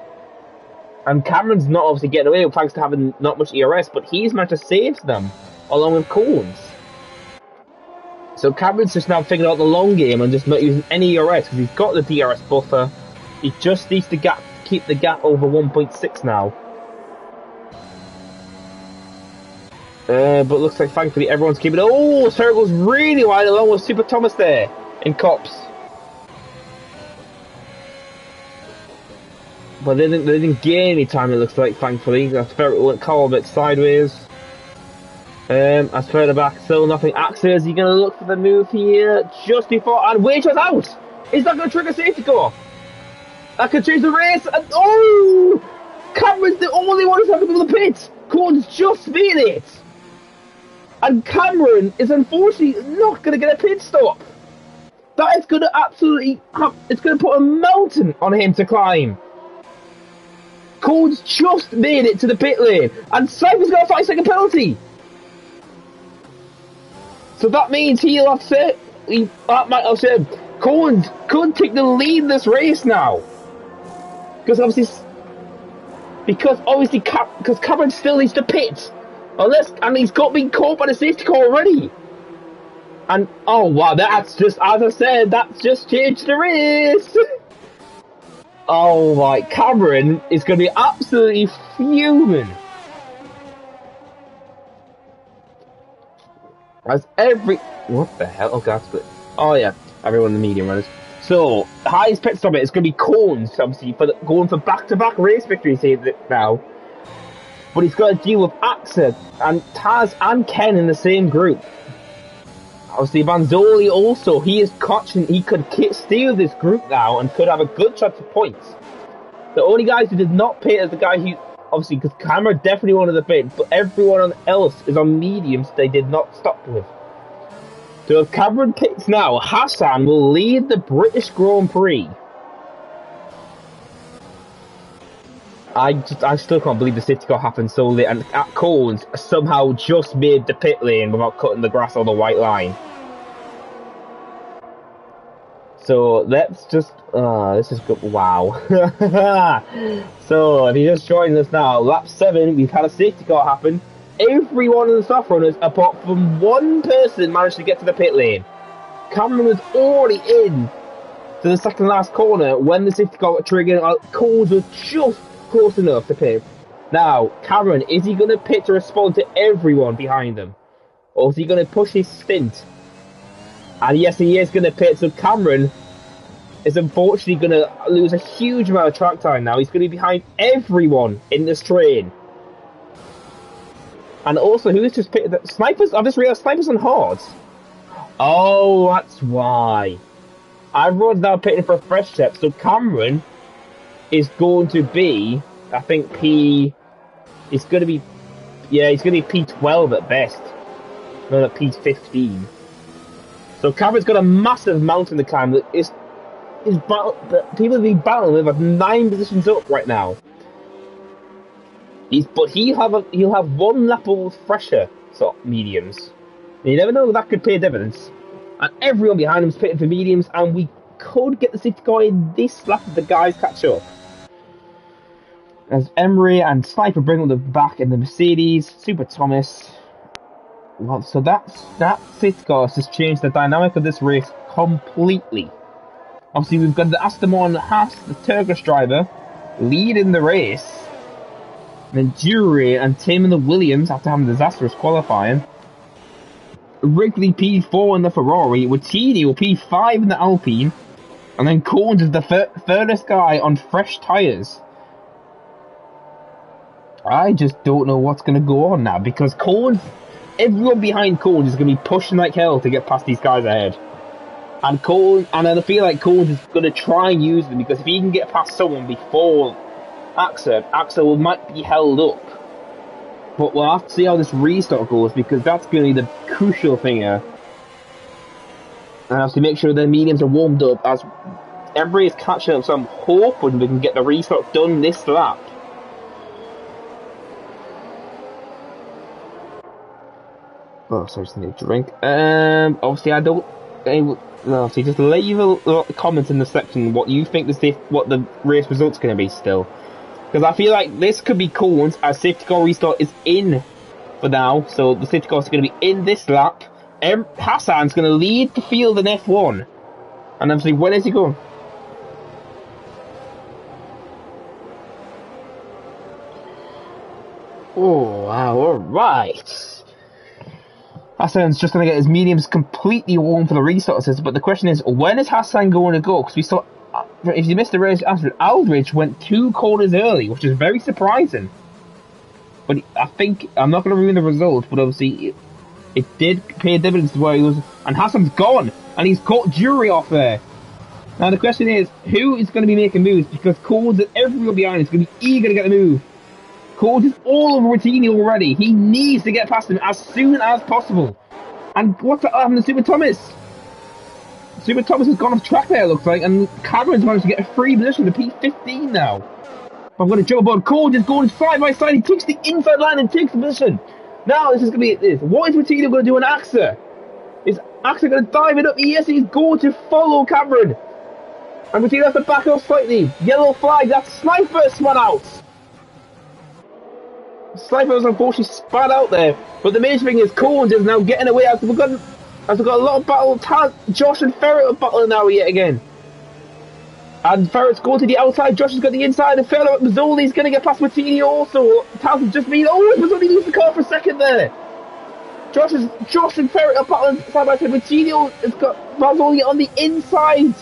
And Cameron's not obviously getting away thanks to having not much ERS, but he's managed to save them along with Collins. So Cameron's just now figuring out the long game and just not using any ERS because he's got the DRS buffer. He just needs to keep the gap over 1.6 now. But looks like thankfully everyone's keeping it. Oh, circles really wide along with Super Thomas there in Cops. But they didn't gain any time, it looks like, thankfully. That's very went a bit sideways. As further back, still nothing. Axel, is he going to look for the move here just before? And Wage was out! Is that going to trigger safety car? That could change the race. And, oh! Cameron's the only one who's not going to the pit. Corn's just made it. And Cameron is unfortunately not going to get a pit stop. That is going to absolutely... It's going to put a mountain on him to climb. Corn's just made it to the pit lane. And Sniper's got a 5-second penalty. So that means he'll have to... That might have said... Corn could take the lead in this race now. Because obviously... Because Cameron still needs to pit. And he's been caught by the safety car already. And, oh wow, that's just, as I said, that's just changed the race. Oh my, Cameron is going to be absolutely fuming. As what the hell? Oh god, oh yeah, everyone in the medium runners. So, highest pit stop it's going to be Cones, obviously, going for back-to-back race victories here now. But he's got to deal with Axel and Taz and Ken in the same group. Obviously, Vanzoli also, he could steal this group now and could have a good shot to points. The only guys who did not pit is the guy who, obviously, because Cameron definitely wanted to pit, but everyone else is on mediums they did not stop with. So if Cameron pits now, Hassan will lead the British Grand Prix. I still can't believe the safety car happened so late, and Cones somehow just made the pit lane without cutting the grass on the white line. So let's just, this is good, wow. So if you just joined us now, lap 7, we've had a safety car happen. Every one of the soft runners, apart from one person, managed to get to the pit lane. Cameron was already in to the second last corner when the safety car got triggered. Cones was just close enough to pit. Now, Cameron, is he going to pit to respond to everyone behind him? Or is he going to push his stint? And yes, he is going to pit, so Cameron is unfortunately going to lose a huge amount of track time now. He's going to be behind everyone in this train. And also, who is just pitted? Snipers? I've just realised Snipers on hards. Oh, that's why. I wrote down pitting for a fresh step, so Cameron is going to be, I think he's going to be P12 at best. No, not P15. So Cameron's got a massive mountain to climb that people have been battling with 9 positions up right now. But he'll have one lap of fresher sort of mediums. You never know, that could pay dividends. And everyone behind him is pitting for mediums, and we could get the safety car in this lap if the guys catch up. As Emery and Sniper bring them back in the Mercedes, Super Thomas. Well, so that safety car has just changed the dynamic of this race completely. Obviously, we've got the Aston Martin Haas, the Turkish driver, leading the race. Then Jury and Tim and the Williams, after having disastrous qualifying. Wrigley P4 in the Ferrari, with Tino P5 in the Alpine. And then Cones is the furthest guy on fresh tyres. I just don't know what's going to go on now, because everyone behind Cones is going to be pushing like hell to get past these guys ahead. And I feel like Cones is going to try and use them, because if he can get past someone before Axel might be held up. But we'll have to see how this restart goes, because that's going to be the crucial thing here. And I have to make sure the mediums are warmed up as everybody is catching up, so I'm hoping we can get the restart done this lap. Oh, sorry, just need a drink. Obviously obviously just leave a comment in the section what you think what the race result's going to be still. Because I feel like this could be Cones as safety car restart is in for now. So the safety car is going to be in this lap. Hassan's going to lead the field in F1. And obviously, when is he going? Oh, wow, alright. Hassan's just going to get his mediums completely warm for the restart assist. But the question is, when is Hassan going to go? Because we saw if you missed the race, Aldridge went 2 corners early, which is very surprising. But I think, I'm not going to ruin the result, but obviously it did pay dividends to where he was, and Hassan's gone, and he's caught Jury off there. Now the question is, who is going to be making moves? Because Coles and everyone behind is going to be eager to get the move. Coles is all over Routinho already. He needs to get past him as soon as possible. And what's happened to Super Thomas? Super Thomas has gone off track there, it looks like, and Cameron's managed to get a free position to P15 now. I'm going to jump on. Coles is going side by side. He takes the inside line and takes the position. Now this is going to be this. What is Routinho going to do on AXA? Is AXA going to dive it up? Yes, he's going to follow Cameron. And Routinho has to back off slightly. Yellow flag. That Sniper spun out. Sniper was unfortunately spat out there. But the main thing is Coles is now getting away. As we've got a lot of battle. Josh and Ferret are battling now yet again. And Ferret's going to the outside. Josh has got the inside. And Mazzoli's going to get past Routinho also. Taz has just been. Oh, Mazzoli loses the car for a second there. Josh and Ferret are battling side by side. Routinho has got Mazzoli on the inside.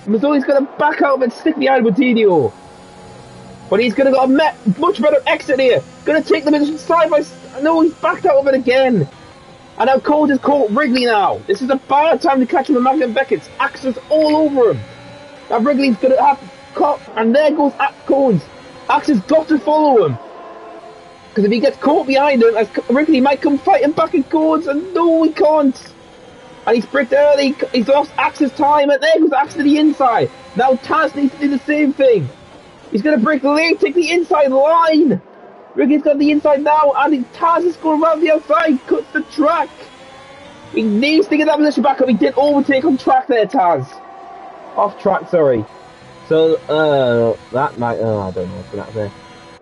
Mazzoli's going to back out and stick behind Routinho. But he's going to got a much better exit here. Going to take the position side by side. No, he's backed out of it again. And now Coles has caught Wrigley now. This is a bad time to catch him with Magnum Beckett's. Axe's all over him. Now Wrigley's going to have caught. And there goes Coles. Axe has got to follow him. Because if he gets caught behind him, Wrigley might come fighting back at Coles. And no, he can't. And he's bricked early. He's lost Axe's time. And there goes Axe to the inside. Now Taz needs to do the same thing. He's going to break late, take the inside line. Wrigley's got the inside now, and Taz is going around the outside, cuts the track. He needs to get that position back up. He did overtake on track there, Taz. Off track, sorry. So, that might, I don't know what's going to happen there.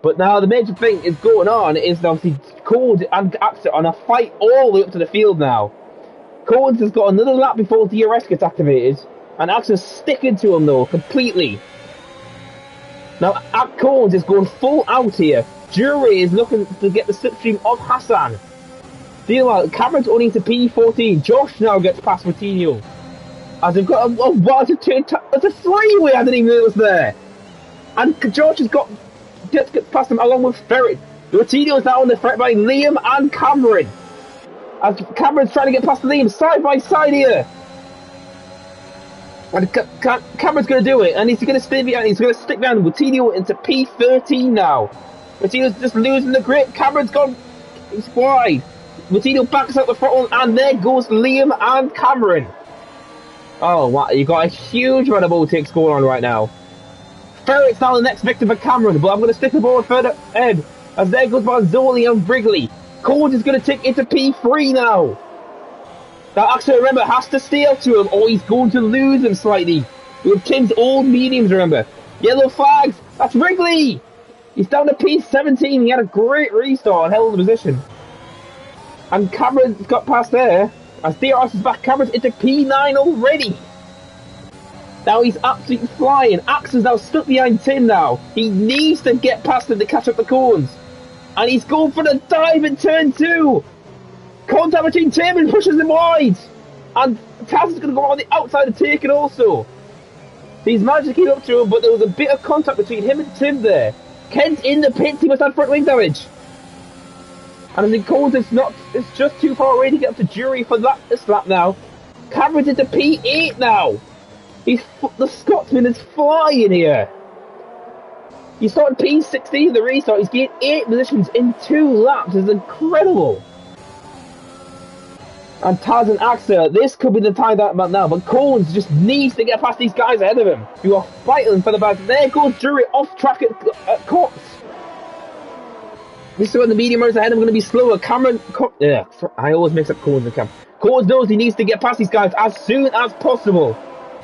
But now the major thing is going on is obviously Coles and Axel on a fight all the way up to the field now. Coles has got another lap before DRS gets activated, and Axel's sticking to him though, completely. Now, Coles is going full out here. Jury is looking to get the slipstream of Hassan. Meanwhile, Cameron's only to P14. Josh now gets past Routinho. As they've got it's a three-way, I didn't even know it was there. And Josh has gets past him along with Ferret. Routinho is now on the threat by Liam and Cameron. As Cameron's trying to get past Liam side by side here. And Cameron's going to do it, and he's going to stay behind. He's going to stick behind Routinho into P13 now. Routinho's just losing the grip. Cameron's gone. He's wide. Routinho backs out the front, and there goes Liam and Cameron. Oh, wow. You've got a huge amount of overtakes going on right now. Ferret's now the next victim for Cameron, but I'm going to stick the ball further ahead. As there goes Mazzoli and Wrigley. Coles is going to take into P3 now. Now, actually, remember, has to stay up to him, or he's going to lose him slightly. With Tim's old mediums, remember. Yellow flags. That's Wrigley. He's down to P17. He had a great restart and held the position. And Cameron's got past there. As DRS is back, Cameron's into P9 already. Now he's absolutely flying. Axel's now stuck behind Tim now. He needs to get past him to catch up the cones. And he's going for the dive in turn 2. Contact between Tim and pushes him wide. And Taz is going to go on the outside and take it also. He's managed to keep up to him, but there was a bit of contact between him and Tim there. Kent's in the pits. He must have front wing damage. And I think Coles it's just too far away to get up to Jury for this lap now. Cameron's into P8 now. The Scotsman is flying here. He started P16 in the restart. He's gained 8 positions in 2 laps. It's incredible. And Taz and Axel, this could be the time that now, but Coles just needs to get past these guys ahead of him, who are fighting for the back. There goes Jury off track at Cox. This is when the medium runners ahead of him are going to be slower. Cameron, I always mix up Coles and Cameron. Coles knows he needs to get past these guys as soon as possible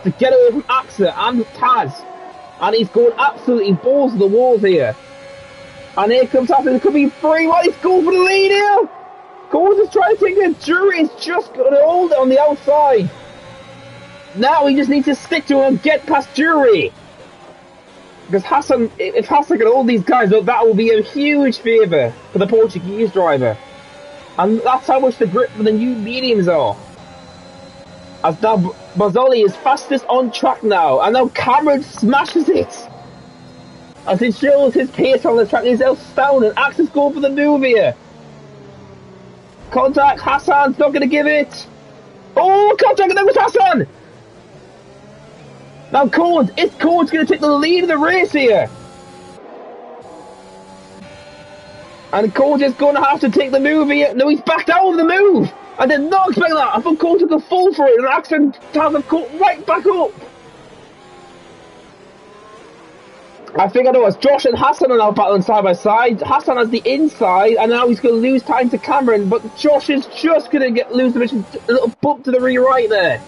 to get away from Axel and Taz. And he's going absolutely balls to the walls here. And here comes after, there could be 3. What? He's going for the lead here. Coles is trying to take it. Jury is just going to hold it on the outside. Now he just needs to stick to him and get past Jury. Because Hassan, if Hassan can hold these guys up, that will be a huge favour for the Portuguese driver. And that's how much the grip for the new mediums are. As now Mazzoli is fastest on track now, and now Cameron smashes it. As it shows his pace on the track is astounding. Axe is going for the move here. Contact, Hassan's not going to give it. Oh, contact, and there was Hassan. Now Cones, it's Cones going to take the lead of the race here. And Cones is going to have to take the move here. No, he's backed out of the move. I did not expect that. I thought Cones took a full for it, and Axe and Taz have caught right back up. I think I know as Josh and Hassan are now battling side by side. Hassan has the inside, and now he's going to lose time to Cameron, but Josh is just going to lose the mission. A little bump to the rear right there.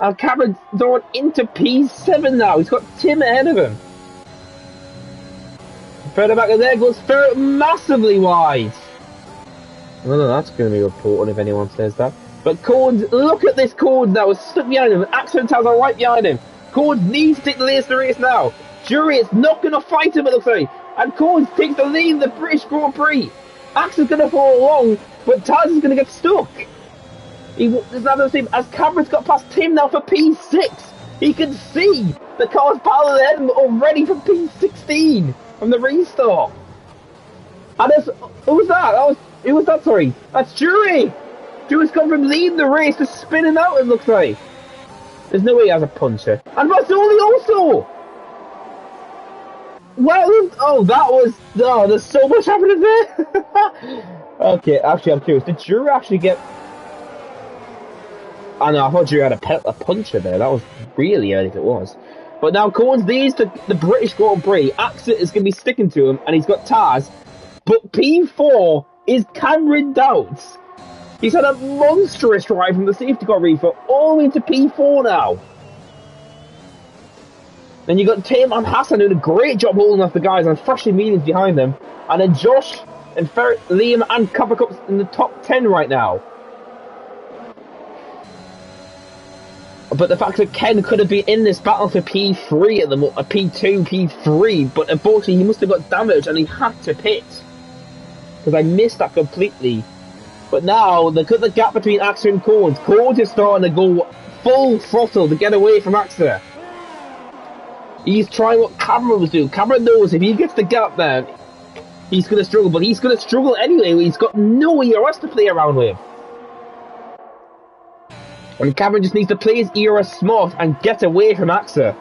And Cameron's going into P7 now. He's got Tim ahead of him. Further back there goes Ferret massively wide. I don't know, that's going to be reported if anyone says that. But Cords, look at this Cords now, is stuck behind him. Axe and Taz are right behind him. Cords needs to take the lead of the race now. Jury is not going to fight him, it looks like. And Cords takes the lead in the British Grand Prix. Axe is going to fall along, but Taz is going to get stuck. As Cameron's got past Tim now for P6. He can see the cars battling ahead of him already from P16 from the restart. And who was that? Who was that, sorry? That's Jury! Jury's gone from leading the race to spinning out, it looks like. There's no way he has a puncher. And Mazzoli also! Well, there's so much happening there! Okay, actually, I'm curious. Did Jury actually get... I know, I thought Jury had a puncher there. That was really early if it was. But now Cohen's leads to the British Grand Prix. Axel is going to be sticking to him, and he's got Taz. But P4 is Cameron Doubts. He's had a monstrous drive from the safety car reefer all the way to P4 now. Then you got Tim and Hassan doing a great job holding off the guys and freshly mediums behind them. And then Josh and Ferret, Liam and Copper Cups in the top 10 right now. But the fact that Ken could have been in this battle for P3 at the P2, P3, but unfortunately he must have got damaged and he had to pit. Because I missed that completely. But now, look at the gap between Axer and Cords. Cords is starting to go full throttle to get away from Axer. He's trying what Cameron was doing. Cameron knows if he gets the gap there, he's going to struggle. But he's going to struggle anyway. He's got no ERS to play around with. And Cameron just needs to play his ERS smart and get away from Axer.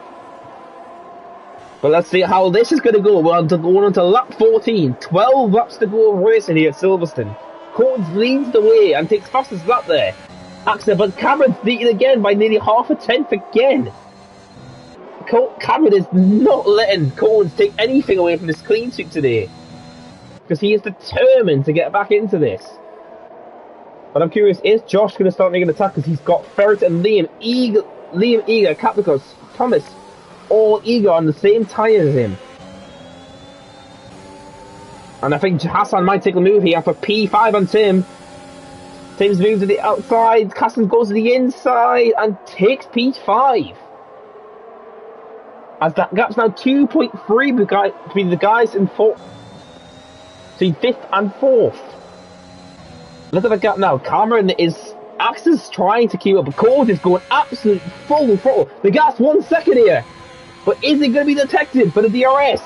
But let's see how this is going to go. We're going on to lap 14. 12 laps to go of racing here at Silverstone. Cords leads the way and takes fastest lap there. Axel, but Cameron's beaten again by nearly half a tenth again. Cameron is not letting Cords take anything away from this clean sweep today. Because he is determined to get back into this. But I'm curious, is Josh going to start making an attack? Because he's got Ferret and Liam eager, Capicus, Thomas, all eager on the same tyre as him. And I think Hassan might take a move here for P5 on Tim. Tim's moved to the outside, Hassan goes to the inside and takes P5. As that gap's now 2.3 between the guys in fourth. Between 5th and 4th. Look at the gap now. Cameron is... Axel's trying to keep up, but Cords is going absolute full throttle. The gap's 1 second here. But is it going to be detected for the DRS?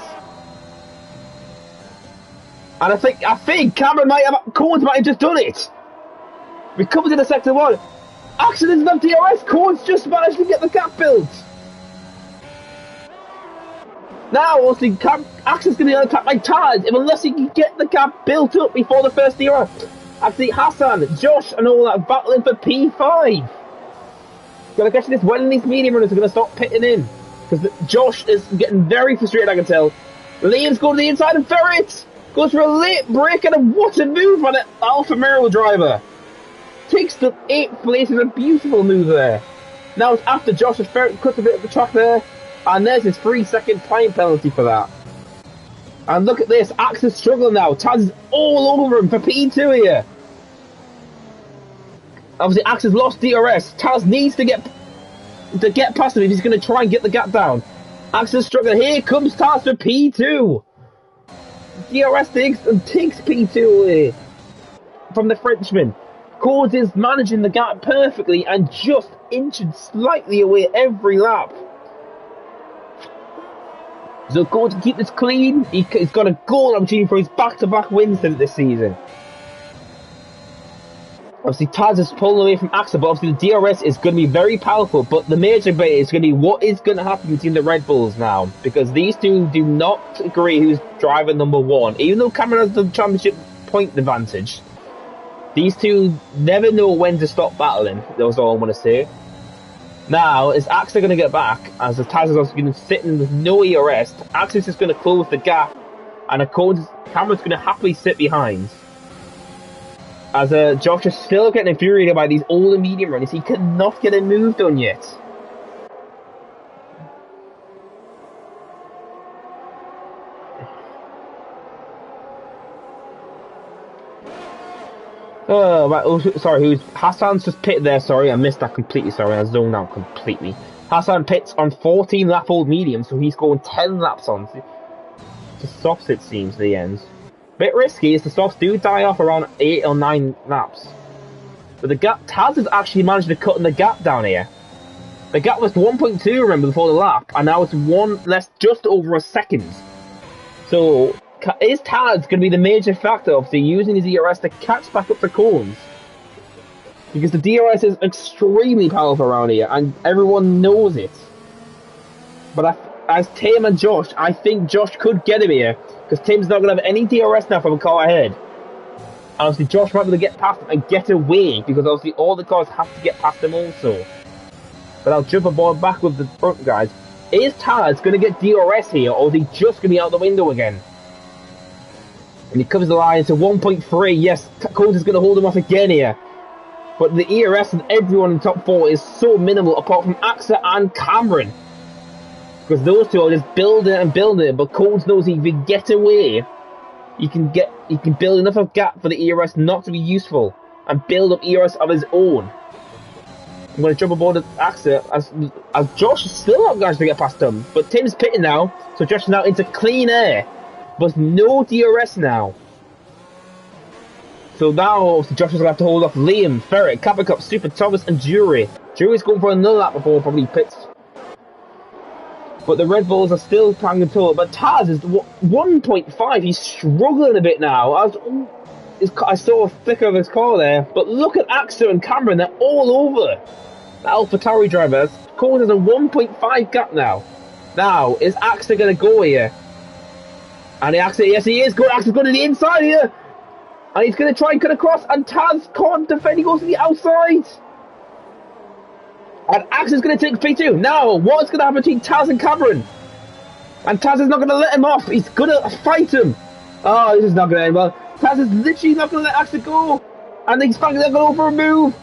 And I think Cameron Cords might have just done it. We come to the sector 1. Axel isn't on DRS. Cords just managed to get the gap built. Now, obviously, Axel's going to be on attack like Taz, unless he can get the gap built up before the first DRS. Actually, Hassan, Josh, and all that battling for P5. Gotta catch this when these medium runners are going to start pitting in. Because Josh is getting very frustrated, I can tell. Liam's going to the inside and Ferret goes for a late break and a what a move on an Alfa Romeo driver. Takes the 8th place with a beautiful move there. Now it's after Josh as Ferret cuts a bit of the track there. And there's his 3-second time penalty for that. And look at this, Axe is struggling now. Taz is all over him for P2 here. Obviously, Axe has lost DRS. Taz needs to get past him if he's going to try and get the gap down. Axe is struggling. Here comes Taz for P2. DRS takes P2 away from the Frenchman. Cords is managing the gap perfectly and just inching slightly away every lap. So Coulthard to keep this clean. He's got a goal opportunity for his back-to-back wins this season. Obviously, Taz is pulling away from Axel, but obviously the DRS is going to be very powerful. But the major debate is going to be what is going to happen between the Red Bulls now. Because these two do not agree who's driver number one. Even though Cameron has the championship point advantage, these two never know when to stop battling. That's all I want to say. Now, is Axel going to get back? As the Taz is also going to sit in with no ERS. Axel is just going to close the gap. And of course, Cameron's going to happily sit behind. As Josh is still getting infuriated by these older medium runners, he cannot get a move done yet. Oh, right, oh, sorry, Hassan's just pitted there, sorry, I missed that completely, sorry, I zoned out completely. Hassan pits on 14 lap old medium, so he's going 10 laps on. The softs, it seems, at the end. Bit risky as the softs do die off around 8 or 9 laps. But the gap, Taz has actually managed to cut the gap down here. The gap was 1.2, remember, before the lap, and now it's one less, just over a second. So, is Taz going to be the major factor, obviously, using his ERS to catch back up the cones? Because the DRS is extremely powerful around here, and everyone knows it. But as Tim and Josh, I think Josh could get him here. Because Tim's not going to have any DRS now from a car ahead. And obviously Josh might be able to get past him and get away. Because obviously all the cars have to get past him also. But I'll jump aboard back with the front guys. Is Taz going to get DRS here? Or is he just going to be out the window again? And he covers the line to 1.3. Yes, Coulthard is going to hold him off again here. But the ERS of everyone in the top 4 is so minimal. Apart from Axa and Cameron. Because those two are just building and building it, but Coulthard knows if he can get away, he can build enough of a gap for the ERS not to be useful, and build up ERS of his own. I'm going to jump aboard Axa as Josh is still not going to get past him, but Tim's pitting now, so Josh is now into clean air, but no DRS now. So now Josh is going to have to hold off Liam, Ferret, Kappa Cup, Super Thomas, and Jury. Jury's going for another lap before probably pits. But the Red Bulls are still trying to control it. But Taz is 1.5. He's struggling a bit now. I saw a flicker of his car there. But look at Axel and Cameron. They're all over. The AlphaTauri driver. Coulthard has a 1.5 gap now. Now, is Axel going to go here? And Axel, yes he is. Axel's going to the inside here. And he's going to try and cut across. And Taz can't defend. He goes to the outside. And Axel's going to take P2. Now, what's going to happen between Taz and Cameron? And Taz is not going to let him off. He's going to fight him. Oh, this is not going to end well. Taz is literally not going to let Axel go. And he's finally going to go for a move.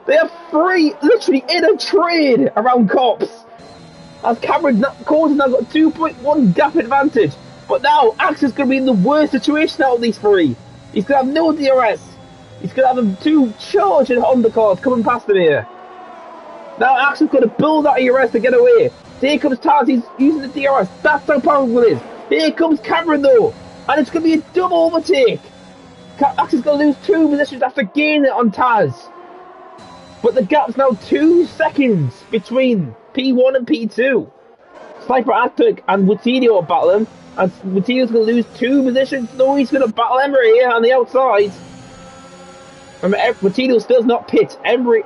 They are free, literally in a trade around cops. As Coulthard's now got 2.1 gap advantage. But now, Axel's going to be in the worst situation out of these three. He's going to have no DRS. He's going to have them two charging Honda cars coming past him here. Now Axel's going to build that ERS to get away. Here comes Taz, he's using the DRS. That's how powerful it is. Here comes Cameron though. And it's going to be a double overtake. Axel's going to lose 2 positions after gaining it on Taz. But the gap's now 2 seconds between P1 and P2. Sniper Attic and Woutinho are battling. And Woutinho's going to lose 2 positions. No, he's going to battle Emery here on the outside. Remember, Woutinho still does not pit. Emery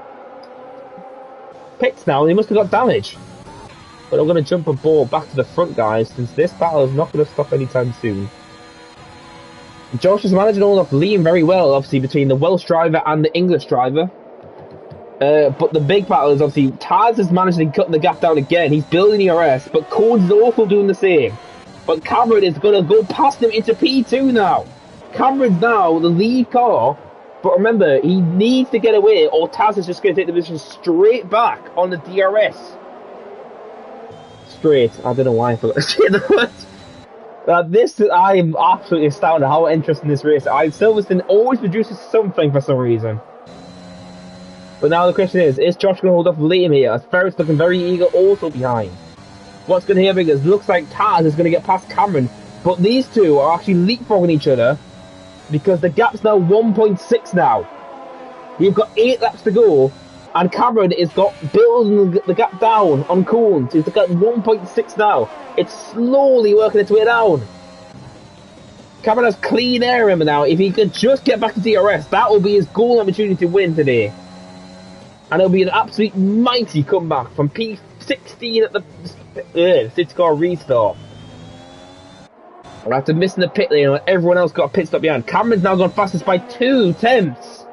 pits now, and he must have got damage. But I'm going to jump aboard back to the front, guys, since this battle is not going to stop anytime soon. Josh is managing all of Liam very well, obviously, between the Welsh driver and the English driver. But the big battle is obviously Taz is managing to cut the gap down again. He's building ERS, but Coulthard's also doing the same. But Cameron is going to go past him into P2 now. Cameron's now the lead car. But remember, he needs to get away, or Taz is just going to take the position straight back on the DRS. Straight. I don't know why I forgot to say the words. I am absolutely astounded how interesting this race is. Silverstone always produces something for some reason. But now the question is Josh going to hold off Liam here? As Ferret's looking very eager also behind. What's going to happen is, looks like Taz is going to get past Cameron. But these two are actually leapfrogging each other. Because the gap's now 1.6 now. You've got 8 laps to go. And Cameron is got building the gap down on Coons. He's got 1.6 now. It's slowly working its way down. Cameron has clean air in him now. If he could just get back to DRS, that will be his goal opportunity to win today. And it'll be an absolute mighty comeback from P16 at the safety car restart. After missing the pit lane, everyone else got a pit stop behind. Cameron's now gone fastest by 2 tenths.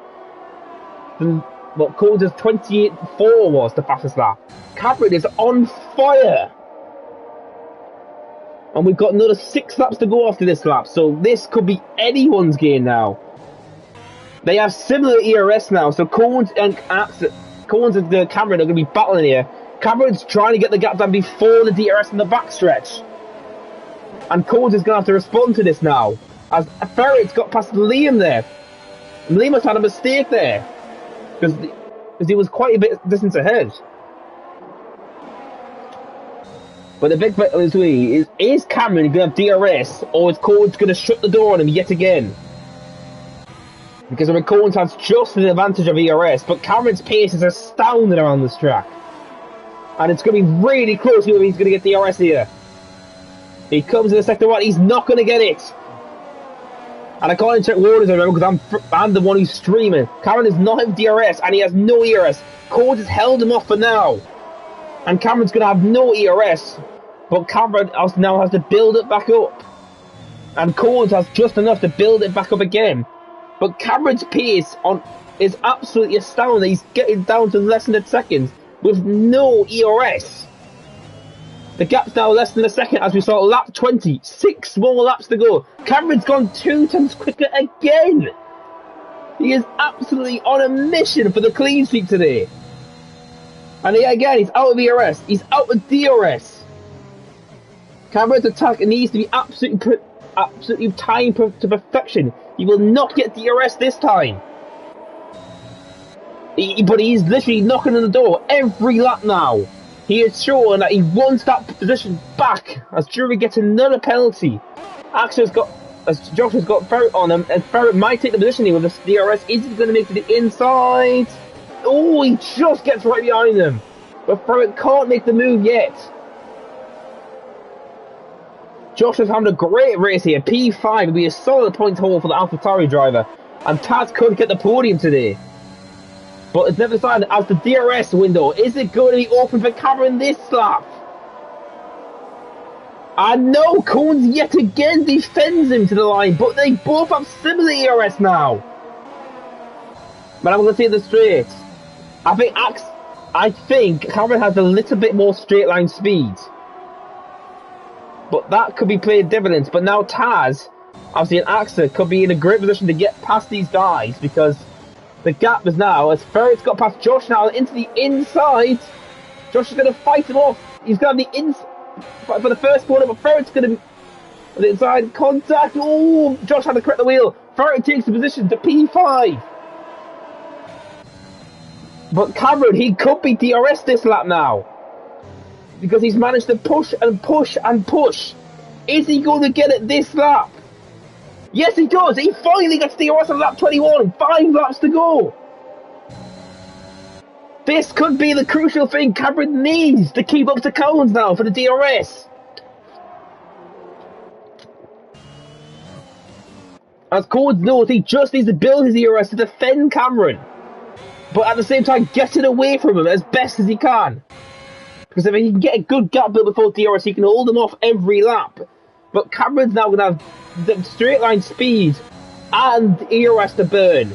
What Coles' 28.4 was the fastest lap. Cameron is on fire. And we've got another 6 laps to go after this lap, so this could be anyone's game now. They have similar ERS now, so Coles and Cameron are going to be battling here. Cameron's trying to get the gap down before the DRS in the backstretch. And Coles is going to have to respond to this now, as Ferret's got past Liam there. And Liam has had a mistake there, because he was quite a bit distance ahead. But the big question is Cameron going to have DRS, or is Coles going to shut the door on him yet again? Because Coles has just an advantage of ERS, but Cameron's pace is astounding around this track. And it's going to be really close whether he's going to get DRS here. He comes in the sector 1, he's not going to get it. And I can't even check warnings, I remember, because I'm the one who's streaming. Cameron does not have DRS, and he has no ERS. Coles has held him off for now. And Cameron's going to have no ERS, but Cameron now has to build it back up. And Coles has just enough to build it back up again. But Cameron's pace is absolutely astounding. He's getting down to less than a second with no ERS. The gap's now less than a second as we saw lap 20. 6 more laps to go. Cameron's gone 2 times quicker again. He is absolutely on a mission for the clean sweep today. And again, he's out of ERS. He's out of DRS. Cameron's attack needs to be absolutely timed to perfection. He will not get DRS this time. But he's literally knocking on the door every lap now. He is showing that he wants that position back as Drury gets another penalty. Jobson's got Ferret on him, and Ferret might take the position here with this DRS. Is he going to make it to the inside? Oh, he just gets right behind him. But Ferret can't make the move yet. Josh is having a great race here. P5 will be a solid point haul for the AlphaTauri driver. And Taz could get the podium today. But it's never decided as the DRS window. Is it going to be open for Cameron this lap? And no, Cones yet again defends him to the line. But they both have similar ERS now. But I'm going to say this straight. I think Cameron has a little bit more straight line speed. But that could be played dividends. But now Taz, obviously an AXA, could be in a great position to get past these guys because the gap is now, as Ferret's got past Josh now into the inside. Josh is going to fight him off. He's got the inside for the first corner, but Ferret's going to be on the inside contact. Oh, Josh had to correct the wheel. Ferret takes the position to P5. But Cameron, he could be DRS this lap now. Because he's managed to push and push and push. Is he going to get it this lap? Yes, he does. He finally gets DRS on lap 21. 5 laps to go. This could be the crucial thing Cameron needs to keep up to Cones now for the DRS. As Cones knows, he just needs to build his DRS to defend Cameron. But at the same time, getting away from him as best as he can. Because if he can get a good gap build before DRS, he can hold him off every lap. But Cameron's now going to have the straight line speed and ERS to burn.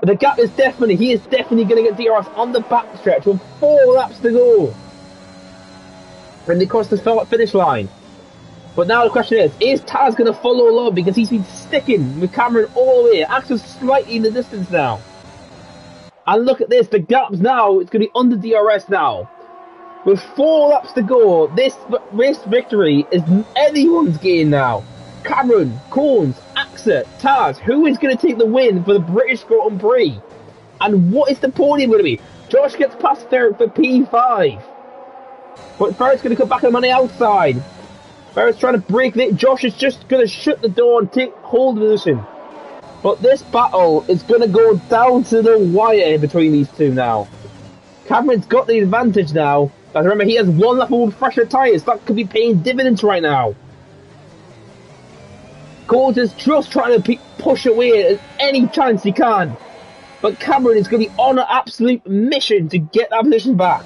But the gap is he is definitely going to get DRS on the backstretch with 4 laps to go. And they cross the finish line. But now the question is Taz going to follow along because he's been sticking with Cameron all the way, actually slightly in the distance now. And look at this, the gap's now, it's going to be under DRS now. With 4 laps to go, this race victory is anyone's game now. Cameron, Cones, AXA, Taz, who is going to take the win for the British Grand Prix? And what is the podium going to be? Josh gets past Ferret for P5. But Ferret's going to come back on the outside. Ferret's trying to break it. Josh is just going to shut the door and take hold position. But this battle is going to go down to the wire between these two now. Cameron's got the advantage now. But remember, he has one lap of fresher tyres. That could be paying dividends right now. Collins is just trying to push away at any chance he can. But Cameron is going to be on an absolute mission to get that position back.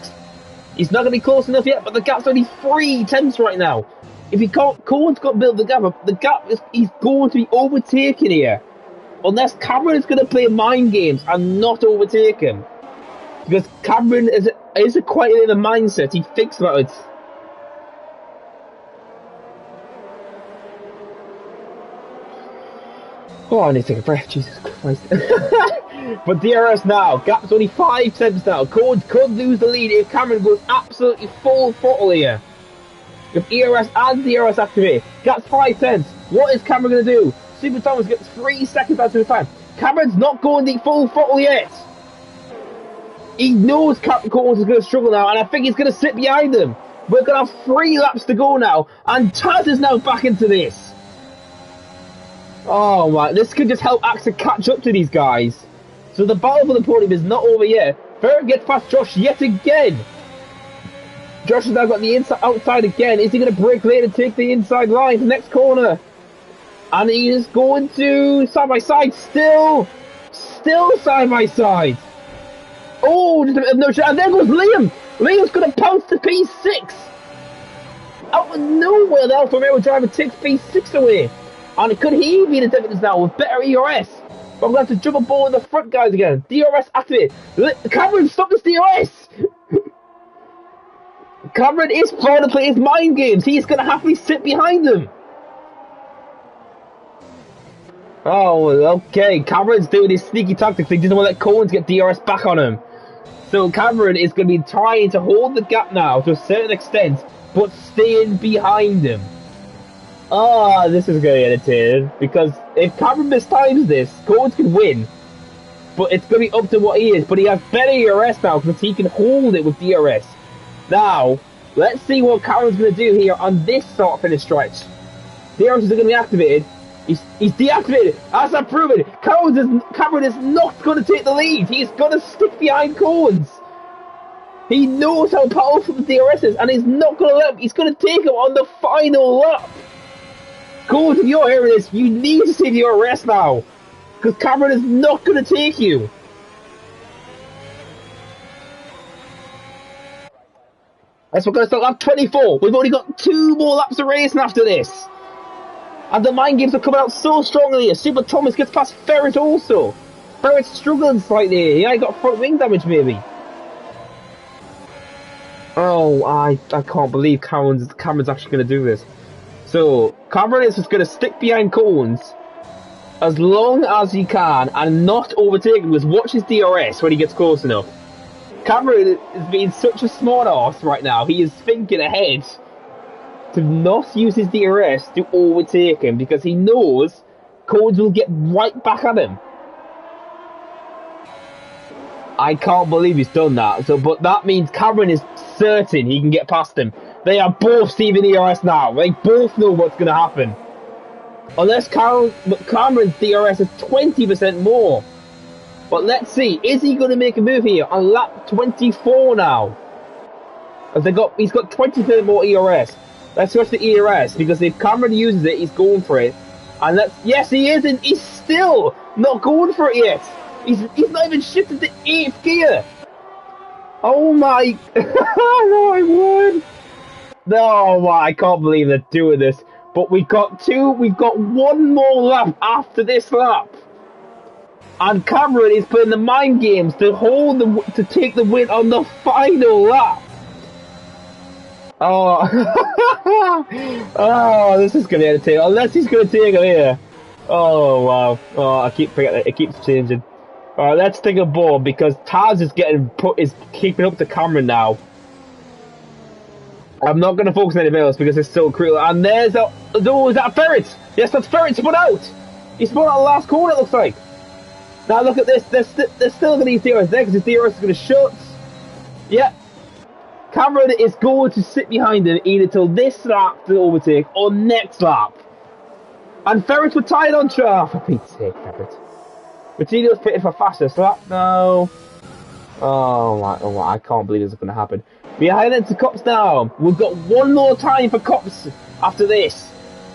He's not going to be close enough yet, but the gap's only 3 tenths right now. If he can't, Collins got to build the gap up. The gap is he's going to be overtaken here. Unless Cameron is going to play mind games and not overtake him. Because Cameron is quite in the mindset. He thinks about it. Oh, I need to take a breath. Jesus Christ. But DRS now. Gap's only 5 tenths now. Collins could lose the lead if Cameron goes absolutely full throttle here. If ERS and DRS activate. Gap's 5 tenths. What is Cameron going to do? Super Thomas gets 3 seconds out of time. Cameron's not going the full throttle yet. He knows Collins is going to struggle now, and I think he's going to sit behind him. We're going to have 3 laps to go now, and Taz is now back into this. Oh my, this could just help Axe to catch up to these guys. So the battle for the podium is not over yet. Ferret gets past Josh yet again. Josh has now got the outside again. Is he going to break lane and take the inside line for the next corner? And he is going to side by side still side by side. Oh, just a bit of no shot. And there goes Liam. Liam's going to pounce to P6. Out of nowhere, the Alfa Romeo driver takes P6 away. And could he be the difference now with better ERS? But I'm going to have to jump aboard the front guys again. DRS activate. Cameron, stop this DRS. Cameron is trying to play his mind games. He's going to have to sit behind them. Oh, okay. Cameron's doing his sneaky tactics. He doesn't want to let Collins get DRS back on him. So Cameron is going to be trying to hold the gap now to a certain extent, but staying behind him. Ah, this is going to be entertaining, because if Cameron mistimes this, Collins can win. But it's going to be up to what he is. But he has better ERS now, because he can hold it with DRS. Now, let's see what Cameron's going to do here on this sort of finish stretch. DRS is going to be activated. He's deactivated. As I've proven, Cameron is not going to take the lead. He's going to stick behind Collins. He knows how powerful the DRS is, and he's not going to let him. He's going to take him on the final lap. Collins, if you're hearing this, you need to save your DRS now, because Cameron is not going to take you. That's we're going to start lap 24. We've only got 2 more laps of racing after this. And the mind games are coming out so strongly here. Super Thomas gets past Ferret also. Ferret's struggling slightly here. He ain't got front wing damage maybe. Oh, I can't believe Cameron's actually going to do this. So, Cameron is just going to stick behind Collins as long as he can and not overtake him, because watch his DRS when he gets close enough. Cameron is being such a smart ass right now. He is thinking ahead to not use his DRS to overtake him, because he knows Collins will get right back at him. I can't believe he's done that. But that means Cameron is certain he can get past him. They are both saving ERS now. They both know what's going to happen. Unless Cameron's DRS is 20% more. But let's see. Is he going to make a move here on lap 24 now? As he's got 20% more ERS. Let's switch to ERS, because if Cameron uses it, he's going for it. And yes, he is, and he's still not going for it yet. He's not even shifted to 8th gear. Oh my! No, I won. No, I can't believe they're doing this. But we've got 1 more lap after this lap. And Cameron is playing the mind games to take the win on the final lap. Oh, oh, this is going to be entertaining. Unless he's going to take it here. Oh, wow. Oh, I keep forgetting. It keeps changing. Alright, let's take a ball, because Taz is keeping up to Cameron now. I'm not going to focus on anything else because it's so cruel. And there's is that Ferret? Yes, that's Ferret spun out. He spun out the last corner, it looks like. Now look at this. They're still going to use DRS there, because his DRS is going to shut. Yeah. Cameron is going to sit behind him either till this lap to overtake or next lap. And Ferret were tied on track. For Pete's sake, Ferret. Virgilio's pitted for fastest lap. No. Oh, I can't believe this is going to happen. Behind into Cops now. We've got one more time for Cops after this.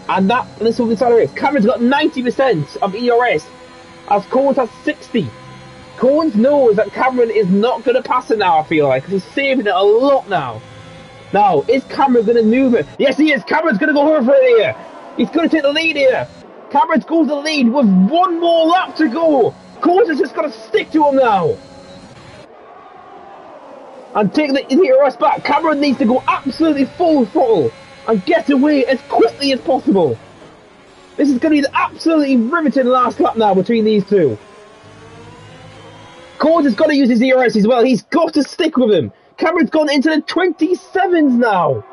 And this will be the race. Cameron's got 90% of ERS, as Cones has 60. Cones knows that Cameron is not going to pass it now, I feel like, because he's saving it a lot now. Now, is Cameron going to move it? Yes, he is. Cameron's going to go over it here. He's going to take the lead here. Cameron's goes the lead with one more lap to go. Cones has just got to stick to him now. And take the ERS back. Cameron needs to go absolutely full throttle and get away as quickly as possible. This is going to be the absolutely riveting last lap now between these two. Cones has got to use his ERS as well. He's got to stick with him. Cameron's gone into the 27s now.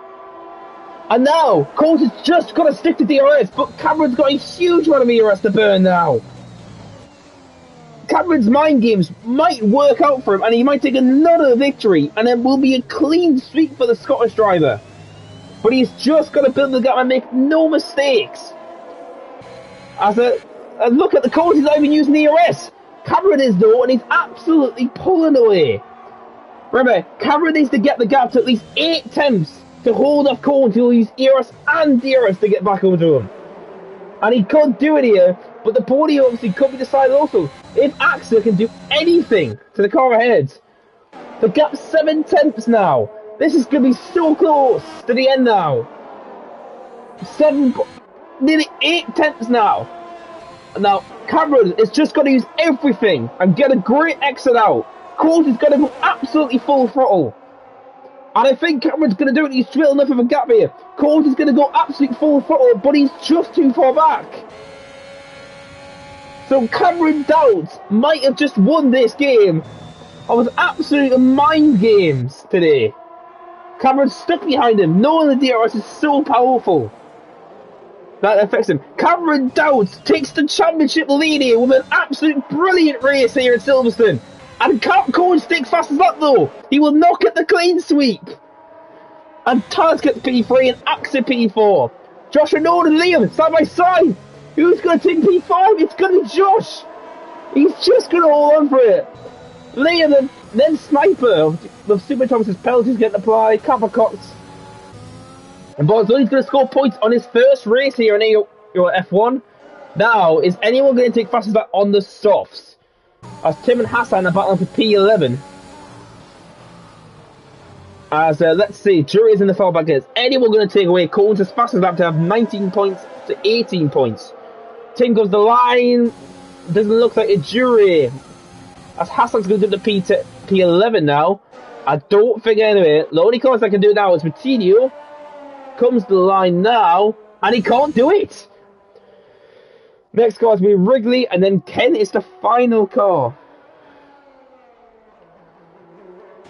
And now, Cones has just got to stick to DRS, but Cameron's got a huge amount of ERS to burn now. Cameron's mind games might work out for him, and he might take another victory, and it will be a clean sweep for the Scottish driver. But he's just got to build the gap and make no mistakes. As a look at the Cones, he's not even using ERS. Cameron is though, and he's absolutely pulling away. Remember, Cameron needs to get the gap to at least 8 attempts to hold off Cones, who will use ERS and DRS to get back over to him. And he could do it here, but the podium obviously could be decided also. If Axel can do anything to the car ahead, the gap's 7 tenths now. This is going to be so close to the end now. Nearly 8 tenths now. Now, Cameron is just going to use everything and get a great exit out. Coles is going to go absolutely full throttle. And I think Cameron's going to do it. He's still enough of a gap here. Coles is going to go absolutely full throttle, but he's just too far back. So Cameron Doubts might have just won this game. It was absolute mind games today. Cameron's stuck behind him, knowing the DRS is so powerful. That affects him. Cameron Doubts takes the championship lead here with an absolute brilliant race here at Silverstone. And Cones sticks fast as that though. He will not get the clean sweep. And Taz gets P3 and Axel P4. Josh and Liam side by side. Who's going to take P5? It's going to be Josh. He's just going to hold on for it. Liam and then Sniper with Super Thomas's penalties getting applied. Kappa Cox. And Barzoni's going to score points on his first race here in Ero F1. Now, is anyone going to take fastest lap on the softs? As Tim and Hassan are battling for P11. As, let's see, Jury's in the fallback is anyone going to take away Cones' fastest lap to have 19 points to 18 points? Tim goes the line. Doesn't look like a Jury. As Hassan's going to do the P11 now. I don't think anyway. The only cars I can do now is Matinho. Comes the line now. And he can't do it. Next car is going to be Wrigley, and then Ken is the final car.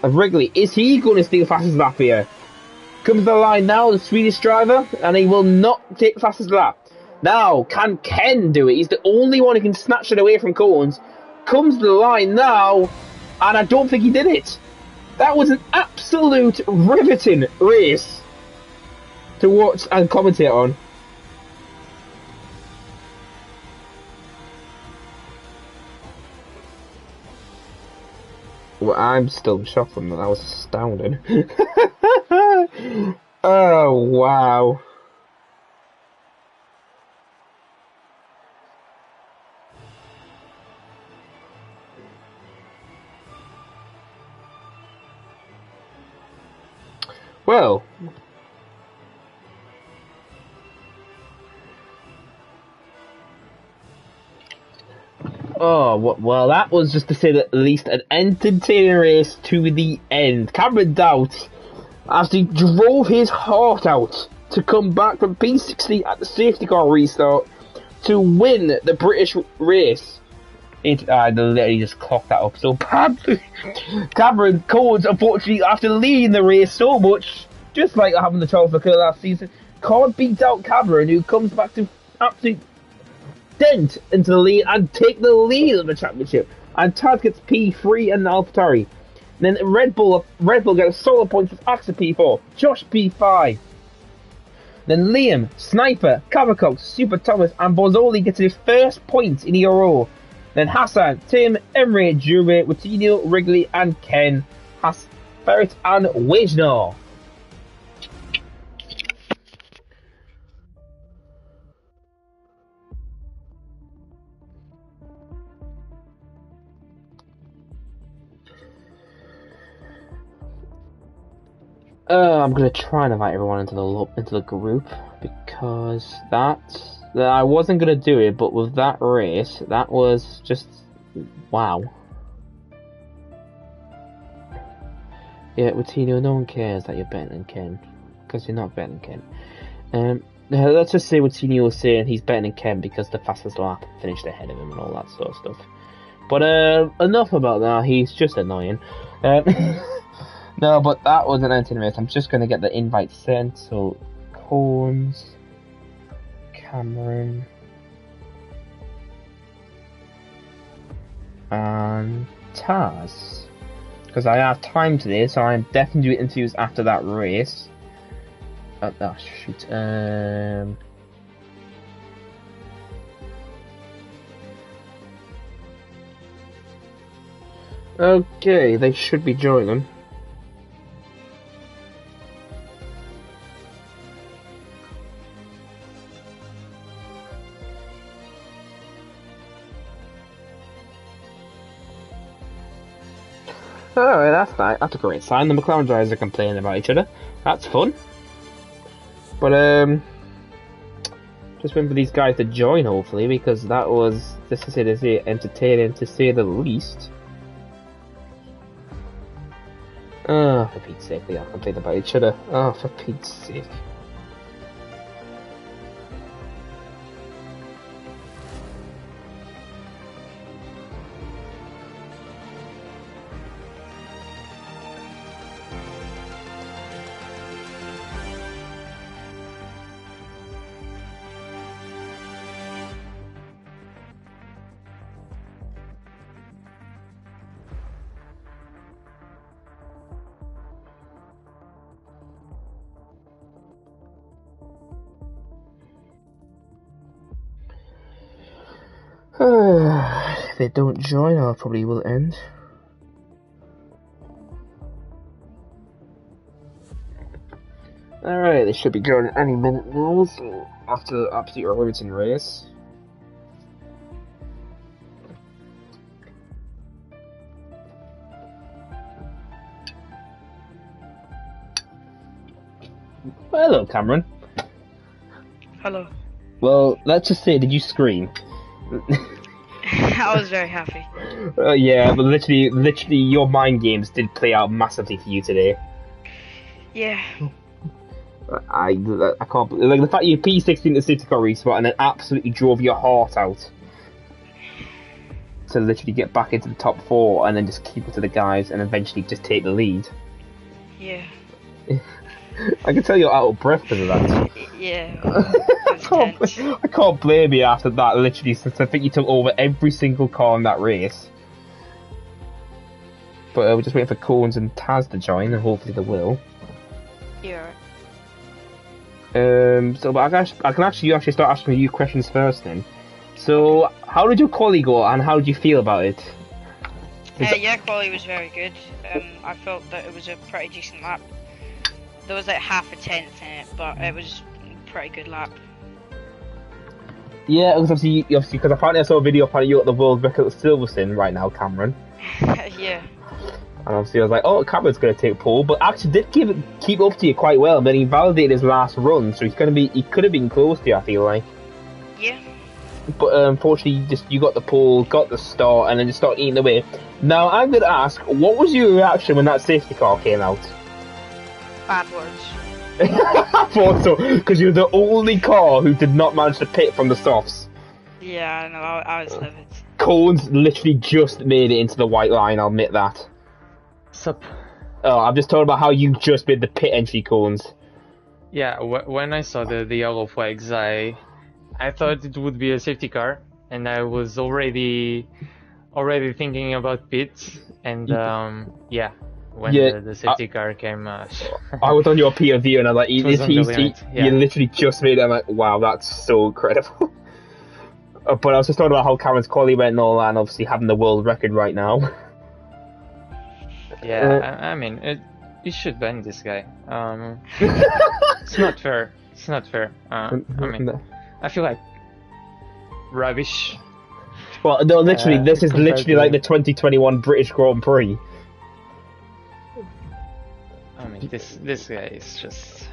And Wrigley, is he going to steal fastest lap here? Comes the line now, the Swedish driver, and he will not take fastest lap. Now, can Ken do it? He's the only one who can snatch it away from Cones. Comes the line now, and I don't think he did it. That was an absolute riveting race to watch and commentate on. Well, I'm still shocked from that. That was astounding. Oh, wow. Well. Oh, well, that was just to say that at least an entertaining race to the end. Cameron Doubts actually drove his heart out to come back from P60 at the safety car restart to win the British race. They literally just clocked that up so badly. Cameron Cones, unfortunately, after leading the race so much, just like having the Charles Leclerc last season, can't beat out Cameron, who comes back to absolute dent into the lead and take the lead of the championship. And Taz gets P3 and AlphaTauri. Then Red Bull gets solo points with Axel P4, Josh P5. Then Liam, Sniper, Cavacox, Super Thomas, and Borzoli gets his first point in Ero. Then Hassan, Tim, Emery, Juve, Coutinho, Wrigley, and Ken. Ferret and Wijnar. I'm gonna try and invite everyone into the group because I wasn't gonna do it, but with that race, that was just wow. Yeah, Coutinho, no one cares that you're better than Ken because you're not better than Ken. Let's just say Coutinho was saying he's better than Ken because the fastest lap finished ahead of him and all that sort of stuff. But enough about that. He's just annoying. No, but that was an entertaining race. I'm just going to get the invite sent. So, Cones, Cameron, and Taz. Because I have time today, so I'm definitely doing interviews after that race. Oh, shoot. Okay, they should be joining. Oh, that's nice. That's a great sign. The McLaren drivers are complaining about each other. That's fun. But just waiting for these guys to join, hopefully, because that was, just to say, entertaining to say the least. Oh, for Pete's sake, they are complaining about each other. Oh, for Pete's sake. If they don't join, I probably will end. Alright, they should be joining any minute now, so after the absolute riveting race. Well, hello, Cameron. Hello. Well, let's just say, did you scream? I was very happy. Yeah, but literally, your mind games did play out massively for you today. Yeah. I can't believe, like, the fact you P16 the City car respot and then absolutely drove your heart out to literally get back into the top 4 and then just keep it to the guys and eventually just take the lead. Yeah. I can tell you're out of breath because of that. Yeah. I can't blame you after that, literally, since I think you took over every single car in that race. But we're just waiting for Cones and Taz to join, and hopefully they will. Yeah. So, but I can actually start asking you questions first then. So, how did your quali go, and how did you feel about it? Yeah, quali was very good. I felt that it was a pretty decent lap. There was like half a tenth in it, but it was a pretty good lap. Yeah, obviously, because apparently I saw a video apparently you're at the world record at Silverstone right now, Cameron. Yeah. And obviously I was like, oh, Cameron's going to take pole, but actually did keep up to you quite well. And then he validated his last run, so he could have been close to you, I feel like. Yeah. But unfortunately, you got the pole, got the start, and then just started eating away. Now I'm going to ask, what was your reaction when that safety car came out? Bad words. I thought so, because you're the only car who did not manage to pit from the softs. Yeah, I know, I was livid. Cones literally just made it into the white line, I'll admit that. Sup? Oh, I'm just talking about how you just made the pit entry, Cones. Yeah, when I saw the yellow flags, I thought it would be a safety car, and I was already thinking about pits, and yeah. When the safety car came, I was on your POV and I was like, you literally just made it. I'm like, wow, that's so incredible. But I was just talking about how Cameron's quality went and all that, and obviously having the world record right now. Yeah, I mean, you should ban this guy. It's not fair. It's not fair. I mean, I feel like rubbish. Well, no, literally, this is literally like the 2021 British Grand Prix. I mean, this guy is just.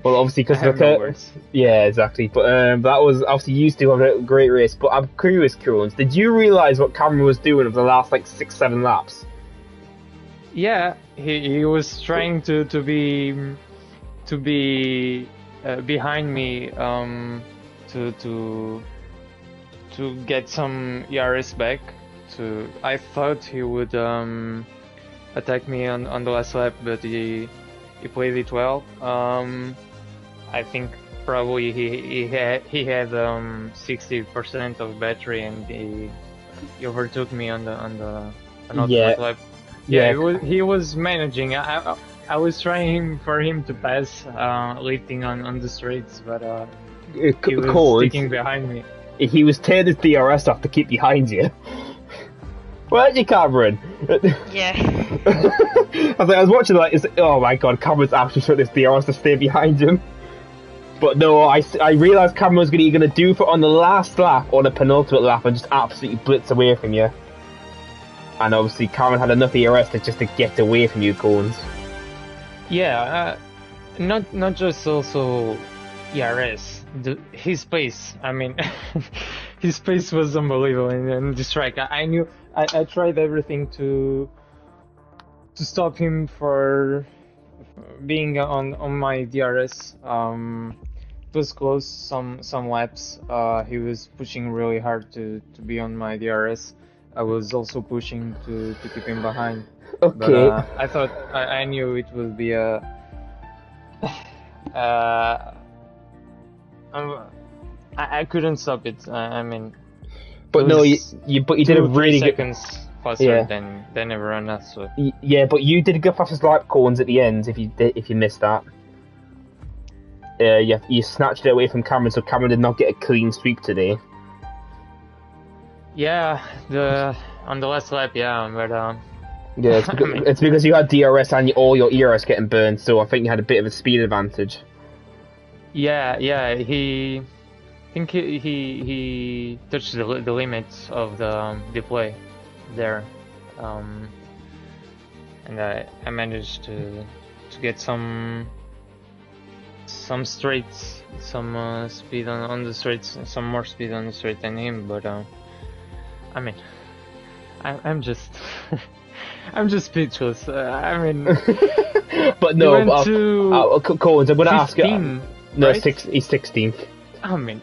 Well, obviously, because no yeah, exactly. But that was obviously used to have a great race. But I'm curious, Kroons, did you realise what Cameron was doing over the last like 6-7 laps? Yeah, he was trying to be behind me to get some ERS back. I thought he would attack me on the last lap, but he played it well. I think probably he had 60% of battery, and he overtook me on the lap. Yeah, he was managing. I was trying for him to pass, lifting on the straights, but he was sticking behind me. He was tearing his DRS off to keep behind you. Weren't you, Cameron? Yeah. I was watching oh my god, Cameron's actually shut this DRS to stay behind him. But no, I realised Cameron was going to do it on the last lap or the penultimate lap and just absolutely blitz away from you. And obviously Cameron had enough ERS to get away from you, Cones. Yeah, not just also ERS, his pace. I mean, his pace was unbelievable in this track. I knew I tried everything to stop him for being on my DRS. It was close some laps. He was pushing really hard to be on my DRS. I was also pushing to keep him behind. Okay. But I thought I knew it would be a. I couldn't stop it. I mean. But no, you did a really good. Seconds faster than everyone else. So. Yeah, but you did a good fastest lap, Cones, at the end. If you missed that. You snatched it away from Cameron, so Cameron did not get a clean sweep today. Yeah, on the last lap, yeah, but yeah, it's because you had DRS and all your ERS getting burned, so I think you had a bit of a speed advantage. Yeah, I think he touched the limits of the play there, and I managed to get some straights, some speed on the straights, some more speed on the straight than him. But I mean, I'm just I'm just speechless. I mean, but no, Collins, I'm going to ask you. No, right? He's 16th. I mean.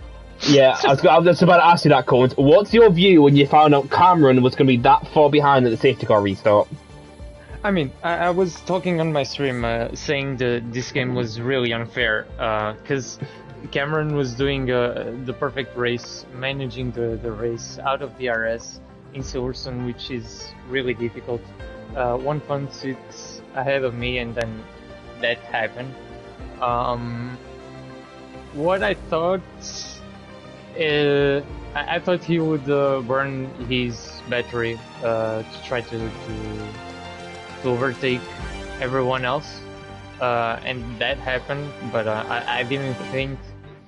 Yeah, I was about to ask you that, Collins. What's your view when you found out Cameron was going to be that far behind at the safety car restart? I mean, I was talking on my stream saying that this game was really unfair because Cameron was doing the perfect race, managing the race out of DRS in Silverstone, which is really difficult. 1.6 ahead of me, and then that happened. What I thought... I thought he would burn his battery to try to overtake everyone else, and that happened. But I didn't think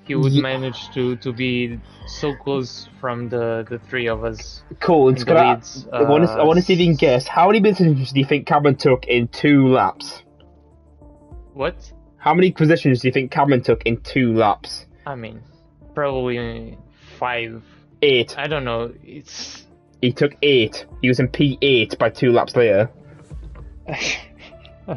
he would manage to be so close from the three of us. Cool. I want to see if you can guess how many positions do you think Cameron took in 2 laps? What? How many positions do you think Cameron took in 2 laps? I mean, probably 5. 8. I don't know. He took 8. He was in P8 by 2 laps later.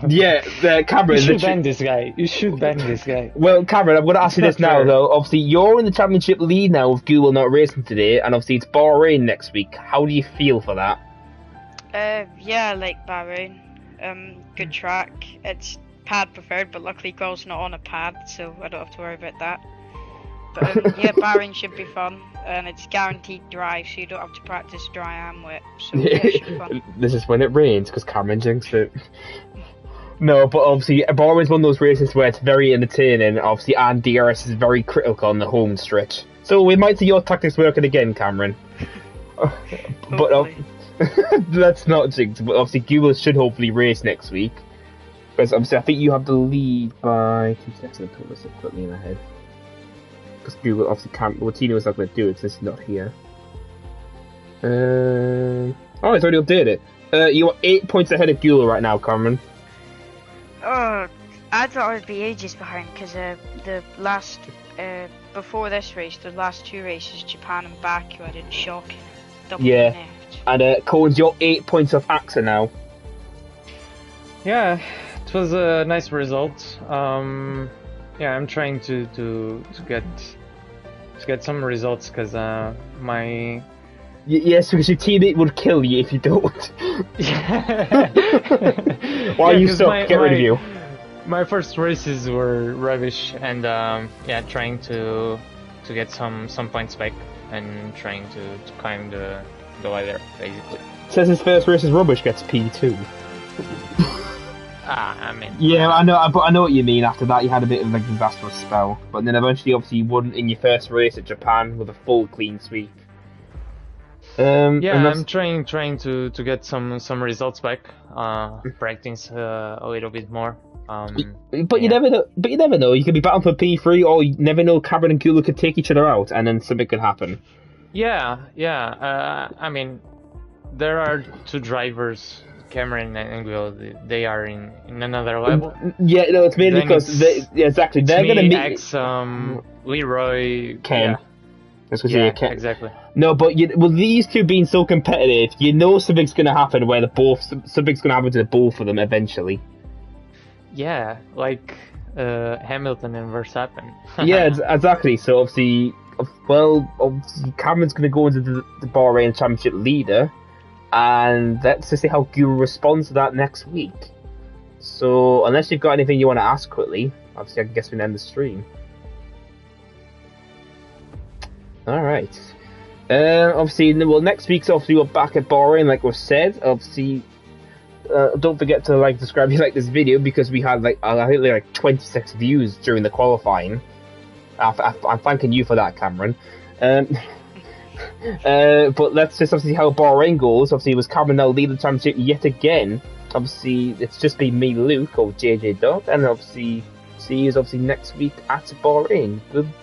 Yeah, Cameron. You should ban this guy. You should ban this guy. Well, Cameron, I'm going to ask you this now, though. Obviously, you're in the championship lead now with Google not racing today, and obviously it's Bahrain next week. How do you feel for that? Yeah, I like Bahrain. Good track. It's pad preferred, but luckily Goal's not on a pad, so I don't have to worry about that. But yeah, Bahrain should be fun, and it's guaranteed dry, so you don't have to practice dry and wet. So yeah, it should be fun. This is when it rains, because Cameron jinxed it. No, but obviously, Bahrain's one of those races where it's very entertaining, obviously, and DRS is very critical on the home stretch. So we might see your tactics working again, Cameron. But that's not jinx, but obviously Google should hopefully race next week. Because obviously I think you have the lead by 2 seconds. I'll put this quickly in ahead. Because Google obviously can't, well, Tino's not going to do it since it's not here. Oh, it's already updated. You are 8 points ahead of Google right now, Cameron. Oh, I thought I would be ages behind because the last, before this race, the last 2 races, Japan and Baku, I did shocking. Yeah, and Cohen's, you're 8 points off AXA now. Yeah, it was a nice result. Yeah, I'm trying to get some results because my yes, because your teammate would kill you if you don't. Why you suck? Get rid of you. My first races were rubbish, and yeah, trying to get some points back and trying to climb the ladder basically. Says his first race is rubbish, gets P2. I mean. Yeah, I know, but I know what you mean. After that, you had a bit of like a disastrous spell, but then eventually, obviously, you won in your first race at Japan with a full clean sweep. Yeah, I'm trying to get some results back. Practice a little bit more. But you never know. But you never know. You could be battling for P3, or you never know. Cameron and Gula could take each other out, and then something could happen. Yeah. I mean, there are 2 drivers, Cameron and Will. They are in another level. Yeah, no, it's mainly because exactly they're gonna meet. Leroy, Ken. Yeah, Ken. Exactly. No, but these 2 being so competitive, you know something's gonna happen where something's gonna happen to the both of them eventually. Yeah, like Hamilton and Verstappen. Yeah, exactly. So obviously, Cameron's going to go into the Bahrain Championship leader, and let's just see how Guru responds to that next week. So, unless you've got anything you want to ask quickly, obviously, I guess we can end the stream. All right. Obviously, next week's obviously we're back at Bahrain, like we've said. Obviously. Don't forget to subscribe if you like this video, because we had I think 26 views during the qualifying. I'm thanking you for that, Cameron. But let's just obviously see how Bahrain goes. Obviously, it was Cameron now leading the championship yet again. Obviously, it's just been me, Luke, or JJ Dog, and obviously see you obviously next week at Bahrain. Goodbye.